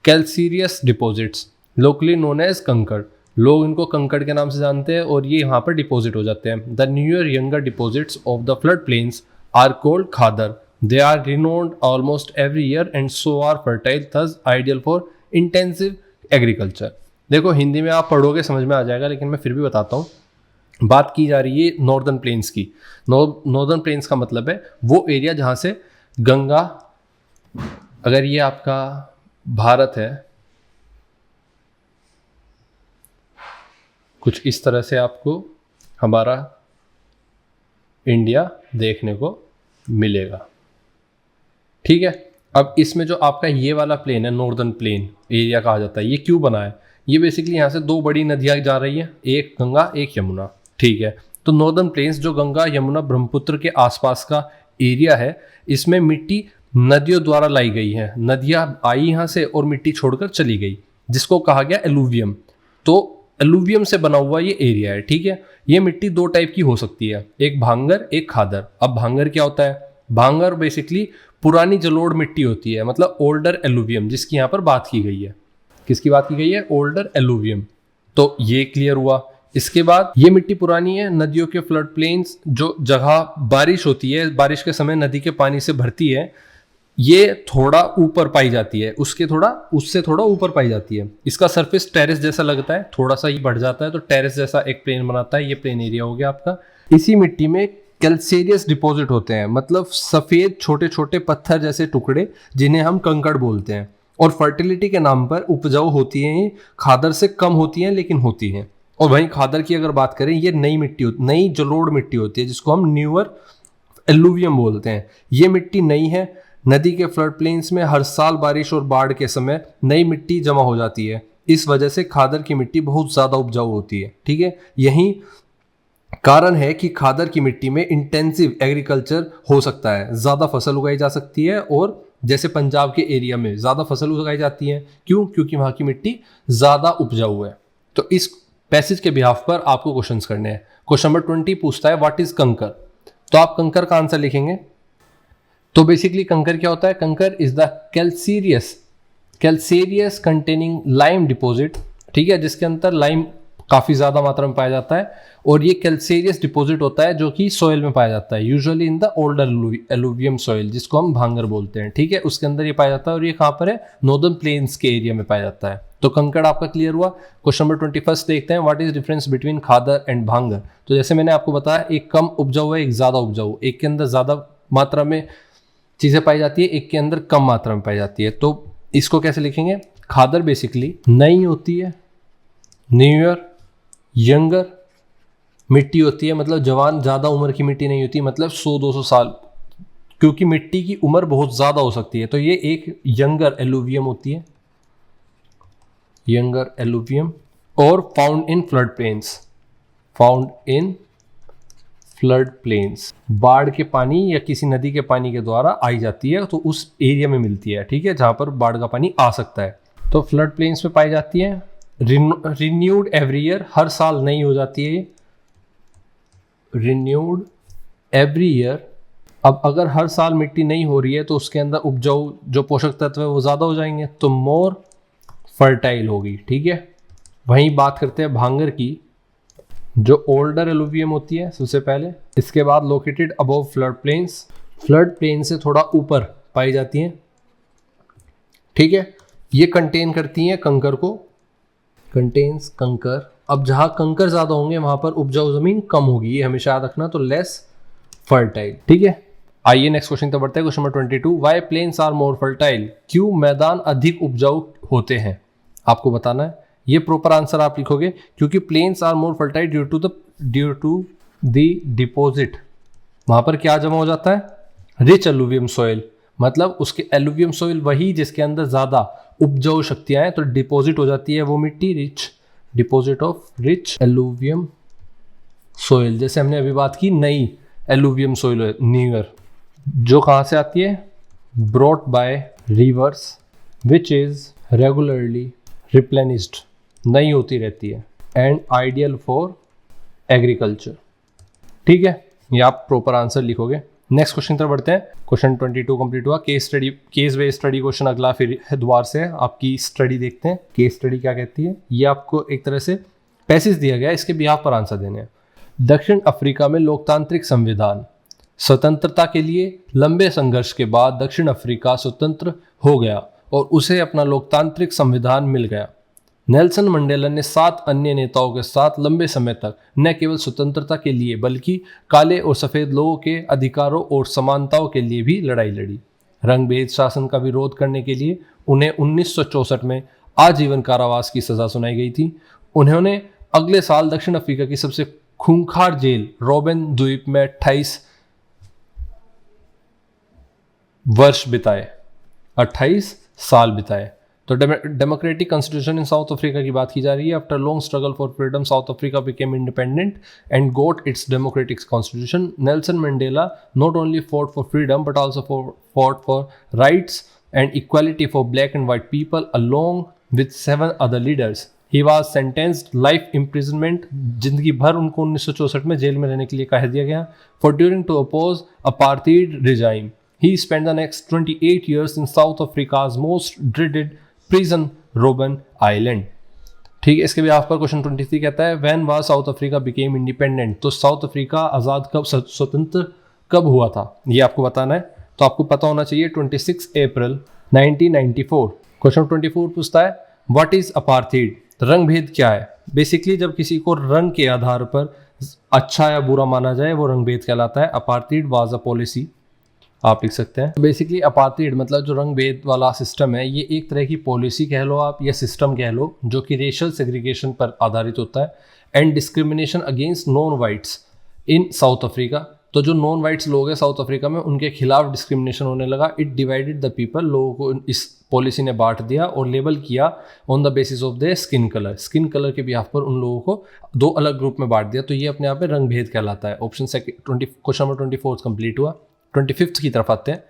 calcareous deposits locally known as kankar. लोग इनको कंकड़ के नाम से जानते हैं और ये यहाँ पर डिपॉजिट हो जाते हैं। The newer younger deposits of the flood plains are called khadar. They are renowned almost every year and so are fertile, thus ideal for intensive agriculture। देखो हिंदी में आप पढ़ोगे समझ में आ जाएगा, लेकिन मैं फिर भी बताता हूँ। बात की जा रही है नॉर्दर्न प्लेन्स की। नॉर्दर्न प्लेन्स का मतलब है वो एरिया जहाँ से गंगा, अगर ये आपका भारत है, कुछ इस तरह से आपको हमारा इंडिया देखने को मिलेगा, ठीक है। अब इसमें जो आपका ये वाला प्लेन है, नॉर्दर्न प्लेन एरिया कहा जाता है, ये क्यों बना है, ये बेसिकली यहाँ से 2 बड़ी नदियाँ जा रही हैं, एक गंगा एक यमुना, ठीक है। तो नॉर्दर्न प्लेन्स जो गंगा यमुना ब्रह्मपुत्र के आसपास का एरिया है, इसमें मिट्टी नदियों द्वारा लाई गई है। नदियाँ आई यहाँ से और मिट्टी छोड़कर चली गई, जिसको कहा गया एलुवियम। तो एलुवियम से बना हुआ ये एरिया है, ठीक है। ये मिट्टी 2 टाइप की हो सकती है, एक भांगर एक खादर। अब भांगर क्या होता है, भांगर बेसिकली पुरानी जलोढ़ मिट्टी होती है, मतलब ओल्डर एलुवियम, जिसकी यहाँ पर बात की गई है। किसकी बात की गई है, ओल्डर एलुवियम। तो ये क्लियर हुआ। इसके बाद ये मिट्टी पुरानी है, नदियों के फ्लड प्लेन्स, जो जगह बारिश होती है, बारिश के समय नदी के पानी से भरती है, ये थोड़ा ऊपर पाई जाती है, उससे थोड़ा ऊपर पाई जाती है। इसका सरफेस टेरेस जैसा लगता है, थोड़ा सा ही बढ़ जाता है तो टेरेस जैसा एक प्लेन बनाता है। ये प्लेन एरिया हो गया आपका। इसी मिट्टी में कैल्सेरियस डिपॉजिट होते हैं, मतलब सफ़ेद छोटे छोटे पत्थर जैसे टुकड़े, जिन्हें हम कंकड़ बोलते हैं। और फर्टिलिटी के नाम पर उपजाऊ होती हैं, खादर से कम होती हैं लेकिन होती हैं। और वहीं खादर की अगर बात करें, ये नई जलोढ़ मिट्टी होती है जिसको हम न्यूअर एलुवियम बोलते हैं। ये मिट्टी नई है, नदी के फ्लड प्लेन्स में हर साल बारिश और बाढ़ के समय नई मिट्टी जमा हो जाती है। इस वजह से खादर की मिट्टी बहुत ज़्यादा उपजाऊ होती है। ठीक है, यही कारण है कि खादर की मिट्टी में इंटेंसिव एग्रीकल्चर हो सकता है, ज़्यादा फसल उगाई जा सकती है, और जैसे पंजाब के एरिया में ज़्यादा फसल उगाई जाती है। क्यों? क्योंकि वहाँ की मिट्टी ज़्यादा उपजाऊ है। तो इस पैसेज के बिहाफ पर आपको क्वेश्चंस करने हैं। क्वेश्चन नंबर 20 पूछता है व्हाट इज कंकर। तो आप कंकर का आंसर लिखेंगे। तो बेसिकली कंकर क्या होता है? कंकर is the calcareous containing lime deposit. ठीक है, जिसके अंदर लाइम काफ़ी ज़्यादा मात्रा में पाया जाता है, और ये कैल्सेरियस डिपॉजिट होता है जो कि सॉइल में पाया जाता है, usually in the older alluvium soil, जिसको हम भांगर बोलते हैं। ठीक है, उसके अंदर ये पाया जाता है, और ये कहाँ पर है? नॉर्दर्न प्लेन्स के एरिया में पाया जाता है। तो कंकड़ आपका क्लियर हुआ। क्वेश्चन नंबर 21 देखते हैं what is difference between khadar and bhangar. तो जैसे मैंने आपको बताया, एक कम उपजाऊ है, एक ज़्यादा उपजाऊ। एक के अंदर ज़्यादा मात्रा में चीज़ें पाई जाती है, एक के अंदर कम मात्रा में पाई जाती है। तो इसको कैसे लिखेंगे? खादर बेसिकली नई होती है, न्यूयर यंगर मिट्टी होती है, मतलब जवान, ज़्यादा उम्र की मिट्टी नहीं होती, मतलब 100-200 साल, क्योंकि मिट्टी की उम्र बहुत ज़्यादा हो सकती है। तो ये एक यंगर एलुवियम होती है, यंगर एलुवियम, और फाउंड इन फ्लड प्लेन्स, बाढ़ के पानी या किसी नदी के पानी के द्वारा आई जाती है, तो उस एरिया में मिलती है। ठीक है, जहाँ पर बाढ़ का पानी आ सकता है। तो फ्लड प्लेन्स में पाई जाती है, रिन्यूड एवरी ईयर, हर साल नई हो जाती है, रिन्यूड एवरी ईयर। अब अगर हर साल मिट्टी नहीं हो रही है तो उसके अंदर उपजाऊ जो पोषक तत्व है वो ज़्यादा हो जाएंगे, तो मोर फर्टाइल होगी। ठीक है, वहीं बात करते हैं भांगर की, जो ओल्डर एलुवियम होती है सबसे पहले। इसके बाद located above flood plains, flood plain से थोड़ा ऊपर पाई जाती हैं। ठीक है, ये कंटेन करती हैं कंकर को, कंटेन्स कंकर। अब जहाँ कंकर ज़्यादा होंगे वहाँ पर उपजाऊ ज़मीन कम होगी, ये हमेशा याद रखना, तो लेस फर्टाइल। ठीक है, आइए नेक्स्ट क्वेश्चन तो बढ़ते हैं। Question number 22, why plains are more fertile. क्यों मैदान अधिक उपजाऊ होते हैं? आपको बताना है। ये प्रॉपर आंसर आप लिखोगे, क्योंकि plains are more fertile due to the deposit. वहाँ पर क्या जमा हो जाता है? रिच एलुवियम सॉइल, मतलब उसके एलुवियम सॉइल वही जिसके अंदर ज़्यादा उपजाऊ शक्तियाँ हैं, तो डिपॉजिट हो जाती है वो मिट्टी, deposit of rich alluvium soil. जैसे हमने अभी बात की नई एलुवियम सॉइल न्यूअर, जो कहाँ से आती है? Brought by reverse which is regularly replenished, नई होती रहती है, एंड आइडियल फॉर एग्रीकल्चर। ठीक है, ये आप प्रॉपर आंसर लिखोगे। नेक्स्ट क्वेश्चन तरफ बढ़ते हैं। क्वेश्चन 22 कंप्लीट हुआ। केस बेस्ड स्टडी क्वेश्चन अगला फिर दोबारा से आपकी स्टडी देखते हैं। केस स्टडी क्या कहती है? ये आपको एक तरह से पैसेज दिया गया है, इसके बिहाफ पर आंसर देने हैं। दक्षिण अफ्रीका में लोकतांत्रिक संविधान। स्वतंत्रता के लिए लंबे संघर्ष के बाद दक्षिण अफ्रीका स्वतंत्र हो गया और उसे अपना लोकतांत्रिक संविधान मिल गया। नेल्सन मंडेला ने 7 अन्य नेताओं के साथ लंबे समय तक न केवल स्वतंत्रता के लिए बल्कि काले और सफ़ेद लोगों के अधिकारों और समानताओं के लिए भी लड़ाई लड़ी। रंगभेद शासन का विरोध करने के लिए उन्हें 1964 में आजीवन कारावास की सज़ा सुनाई गई थी। उन्होंने अगले साल दक्षिण अफ्रीका की सबसे खूंखार जेल रोबेन द्वीप में 28 वर्ष बिताए, 28 साल बिताए। तो democratic constitution in South Africa की बात की जा रही है। After long struggle for freedom South Africa became independent and got its democratic constitution. Nelson Mandela not only fought for freedom but also fought for rights and equality for black and white people along with 7 other leaders. He was sentenced life imprisonment, जिंदगी भर उनको 1964 में जेल में रहने के लिए कह दिया गया। For during to oppose apartheid regime he spent the next 28 years in South Africa's most dreaded prison, Robben Island। ठीक है, इसके भी आप पर क्वेश्चन 23 कहता है when was south Africa became independent. तो साउथ अफ्रीका आज़ाद कब, स्वतंत्र कब हुआ था, ये आपको बताना है। तो आपको पता होना चाहिए 26 अप्रैल 1994। क्वेश्चन 24 पूछता है व्हाट इज अपार्थाइड। रंग भेद क्या है? बेसिकली जब किसी को रंग के आधार पर अच्छा या बुरा माना जाए वो रंग भेद कहलाता है। अपार्थाइड वाज अ पॉलिसी, आप लिख सकते हैं। बेसिकली अपार्थाइड मतलब जो रंग भेद वाला सिस्टम है, ये एक तरह की पॉलिसी कह लो आप या सिस्टम कह लो, जो कि रेशियल सेग्रीगेशन पर आधारित होता है। And discrimination against non whites in South Africa. तो जो नॉन वाइट्स लोग हैं साउथ अफ्रीका में, उनके खिलाफ डिस्क्रिमिनेशन होने लगा। इट डिवाइडेड द पीपल, लोगों को इस पॉलिसी ने बांट दिया और लेबल किया on the basis of the skin colour. Skin colour के बिहाफ पर उन लोगों को दो अलग ग्रुप में बांट दिया। तो ये अपने आप में रंग भेद कहलाता है। ऑप्शन क्वेश्चन नंबर 24 कंप्लीट हुआ। 25 की तरफ आते हैं।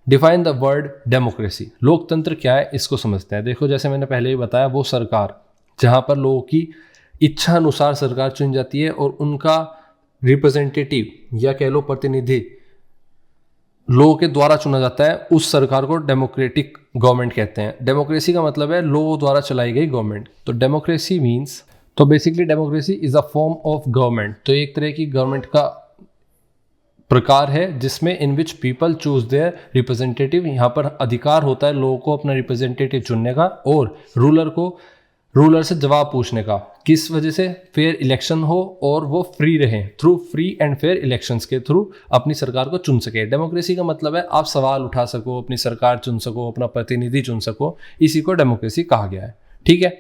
Define the word democracy. लोकतंत्र क्या है इसको समझते हैं। देखो जैसे मैंने पहले ही बताया, वो सरकार जहाँ पर लोगों की इच्छा अनुसार सरकार चुन जाती है और उनका रिप्रेजेंटेटिव या कह लो प्रतिनिधि लोगों के द्वारा चुना जाता है, उस सरकार को डेमोक्रेटिक गवर्नमेंट कहते हैं। डेमोक्रेसी का मतलब है लोगों द्वारा चलाई गई गवर्नमेंट। तो डेमोक्रेसी मीन्स, तो basically democracy is a form of government. तो एक तरह की गवर्नमेंट का प्रकार है जिसमें in which people choose their representative. यहाँ पर अधिकार होता है लोगों को अपना रिप्रेजेंटेटिव चुनने का और रूलर से जवाब पूछने का। किस वजह से? फेयर इलेक्शन हो और वो फ्री रहें, through free and fair elections के थ्रू अपनी सरकार को चुन सके। डेमोक्रेसी का मतलब है आप सवाल उठा सको, अपनी सरकार चुन सको, अपना प्रतिनिधि चुन सको, इसी को डेमोक्रेसी कहा गया है। ठीक है,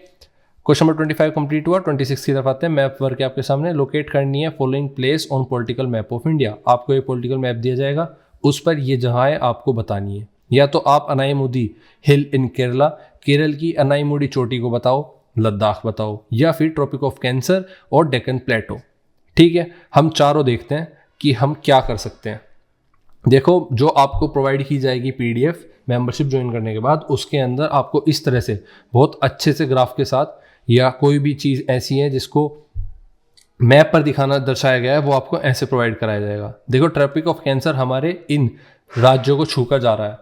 क्वेश्चन नंबर 25 कंप्लीट हुआ। 26 की तरफ आते हैं। मैप वर्क आपके सामने। लोकेट करनी है following place on political map of India. आपको एक पॉलिटिकल मैप दिया जाएगा, उस पर ये जगह है आपको बतानी है। या तो आप अनाईमुदी हिल इन केरला, केरल की अनाईमुडी चोटी को बताओ, लद्दाख बताओ, या फिर ट्रॉपिक ऑफ कैंसर और डेक्कन प्लेटो। ठीक है, हम चारों देखते हैं कि हम क्या कर सकते हैं। देखो, जो आपको प्रोवाइड की जाएगी पीडीएफ मेंबरशिप ज्वाइन करने के बाद, उसके अंदर आपको इस तरह से बहुत अच्छे से ग्राफ के साथ या कोई भी चीज़ ऐसी है जिसको मैप पर दिखाना दर्शाया गया है, वो आपको ऐसे प्रोवाइड कराया जाएगा। देखो, ट्रॉपिक ऑफ कैंसर हमारे इन राज्यों को छूकर जा रहा है।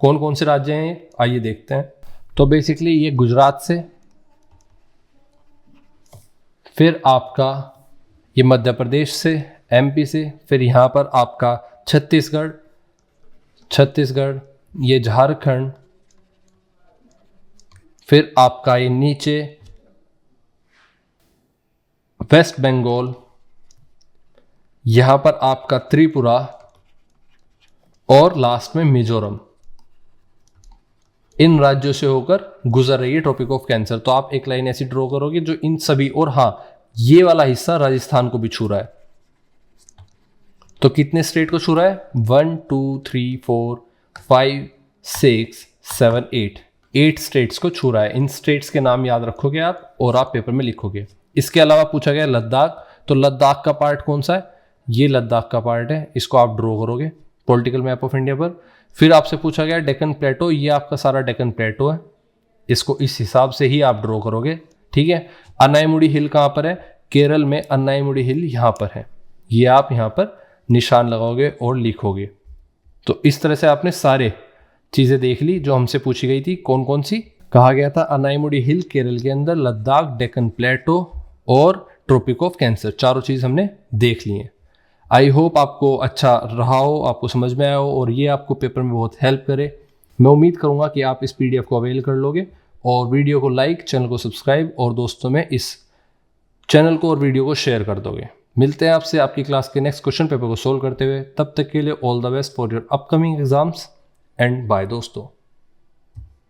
कौन कौन से राज्य हैं आइए देखते हैं। तो बेसिकली ये गुजरात से, फिर आपका ये मध्य प्रदेश से, एमपी से, फिर यहाँ पर आपका छत्तीसगढ़, ये झारखंड, फिर आपका ये नीचे वेस्ट बंगाल, यहाँ पर आपका त्रिपुरा और लास्ट में मिजोरम। इन राज्यों से होकर गुजर रही है ट्रॉपिक ऑफ कैंसर। तो आप एक लाइन ऐसी ड्रॉ करोगे जो इन सभी, और हाँ, ये वाला हिस्सा राजस्थान को भी छू रहा है। तो कितने स्टेट को छू रहा है? 1 2 3 4 5 6 7 8 स्टेट्स को छू रहा है। इन स्टेट्स के नाम याद रखोगे आप और आप पेपर में लिखोगे। इसके अलावा पूछा गया लद्दाख। तो लद्दाख का पार्ट कौन सा है? ये लद्दाख का पार्ट है, इसको आप ड्रॉ करोगे पॉलिटिकल मैप ऑफ इंडिया पर। फिर आपसे पूछा गया डेक्कन प्लेटो, ये आपका सारा डेक्कन प्लेटो है, इसको इस हिसाब से ही आप ड्रॉ करोगे। ठीक है, अनाईमुडी हिल कहाँ पर है? केरल में अनाईमुडी हिल यहाँ पर है, ये आप यहाँ पर निशान लगाओगे और लिखोगे। तो इस तरह से आपने सारे चीज़ें देख ली जो हमसे पूछी गई थी। कौन कौन सी? कहा गया था अनाईमुडी हिल केरल के अंदर, लद्दाख, डेक्कन प्लेटो और ट्रॉपिक ऑफ कैंसर, चारों चीज़ हमने देख ली हैं। आई होप आपको अच्छा रहा हो, आपको समझ में आया हो और ये आपको पेपर में बहुत हेल्प करे। मैं उम्मीद करूँगा कि आप इस पीडीएफ को अवेल कर लोगे और वीडियो को लाइक, चैनल को सब्सक्राइब और दोस्तों में इस चैनल को और वीडियो को शेयर कर दोगे। मिलते हैं आपसे आपकी क्लास के नेक्स्ट क्वेश्चन पेपर को सोल्व करते हुए। तब तक के लिए all the best for your upcoming exams and bye दोस्तों।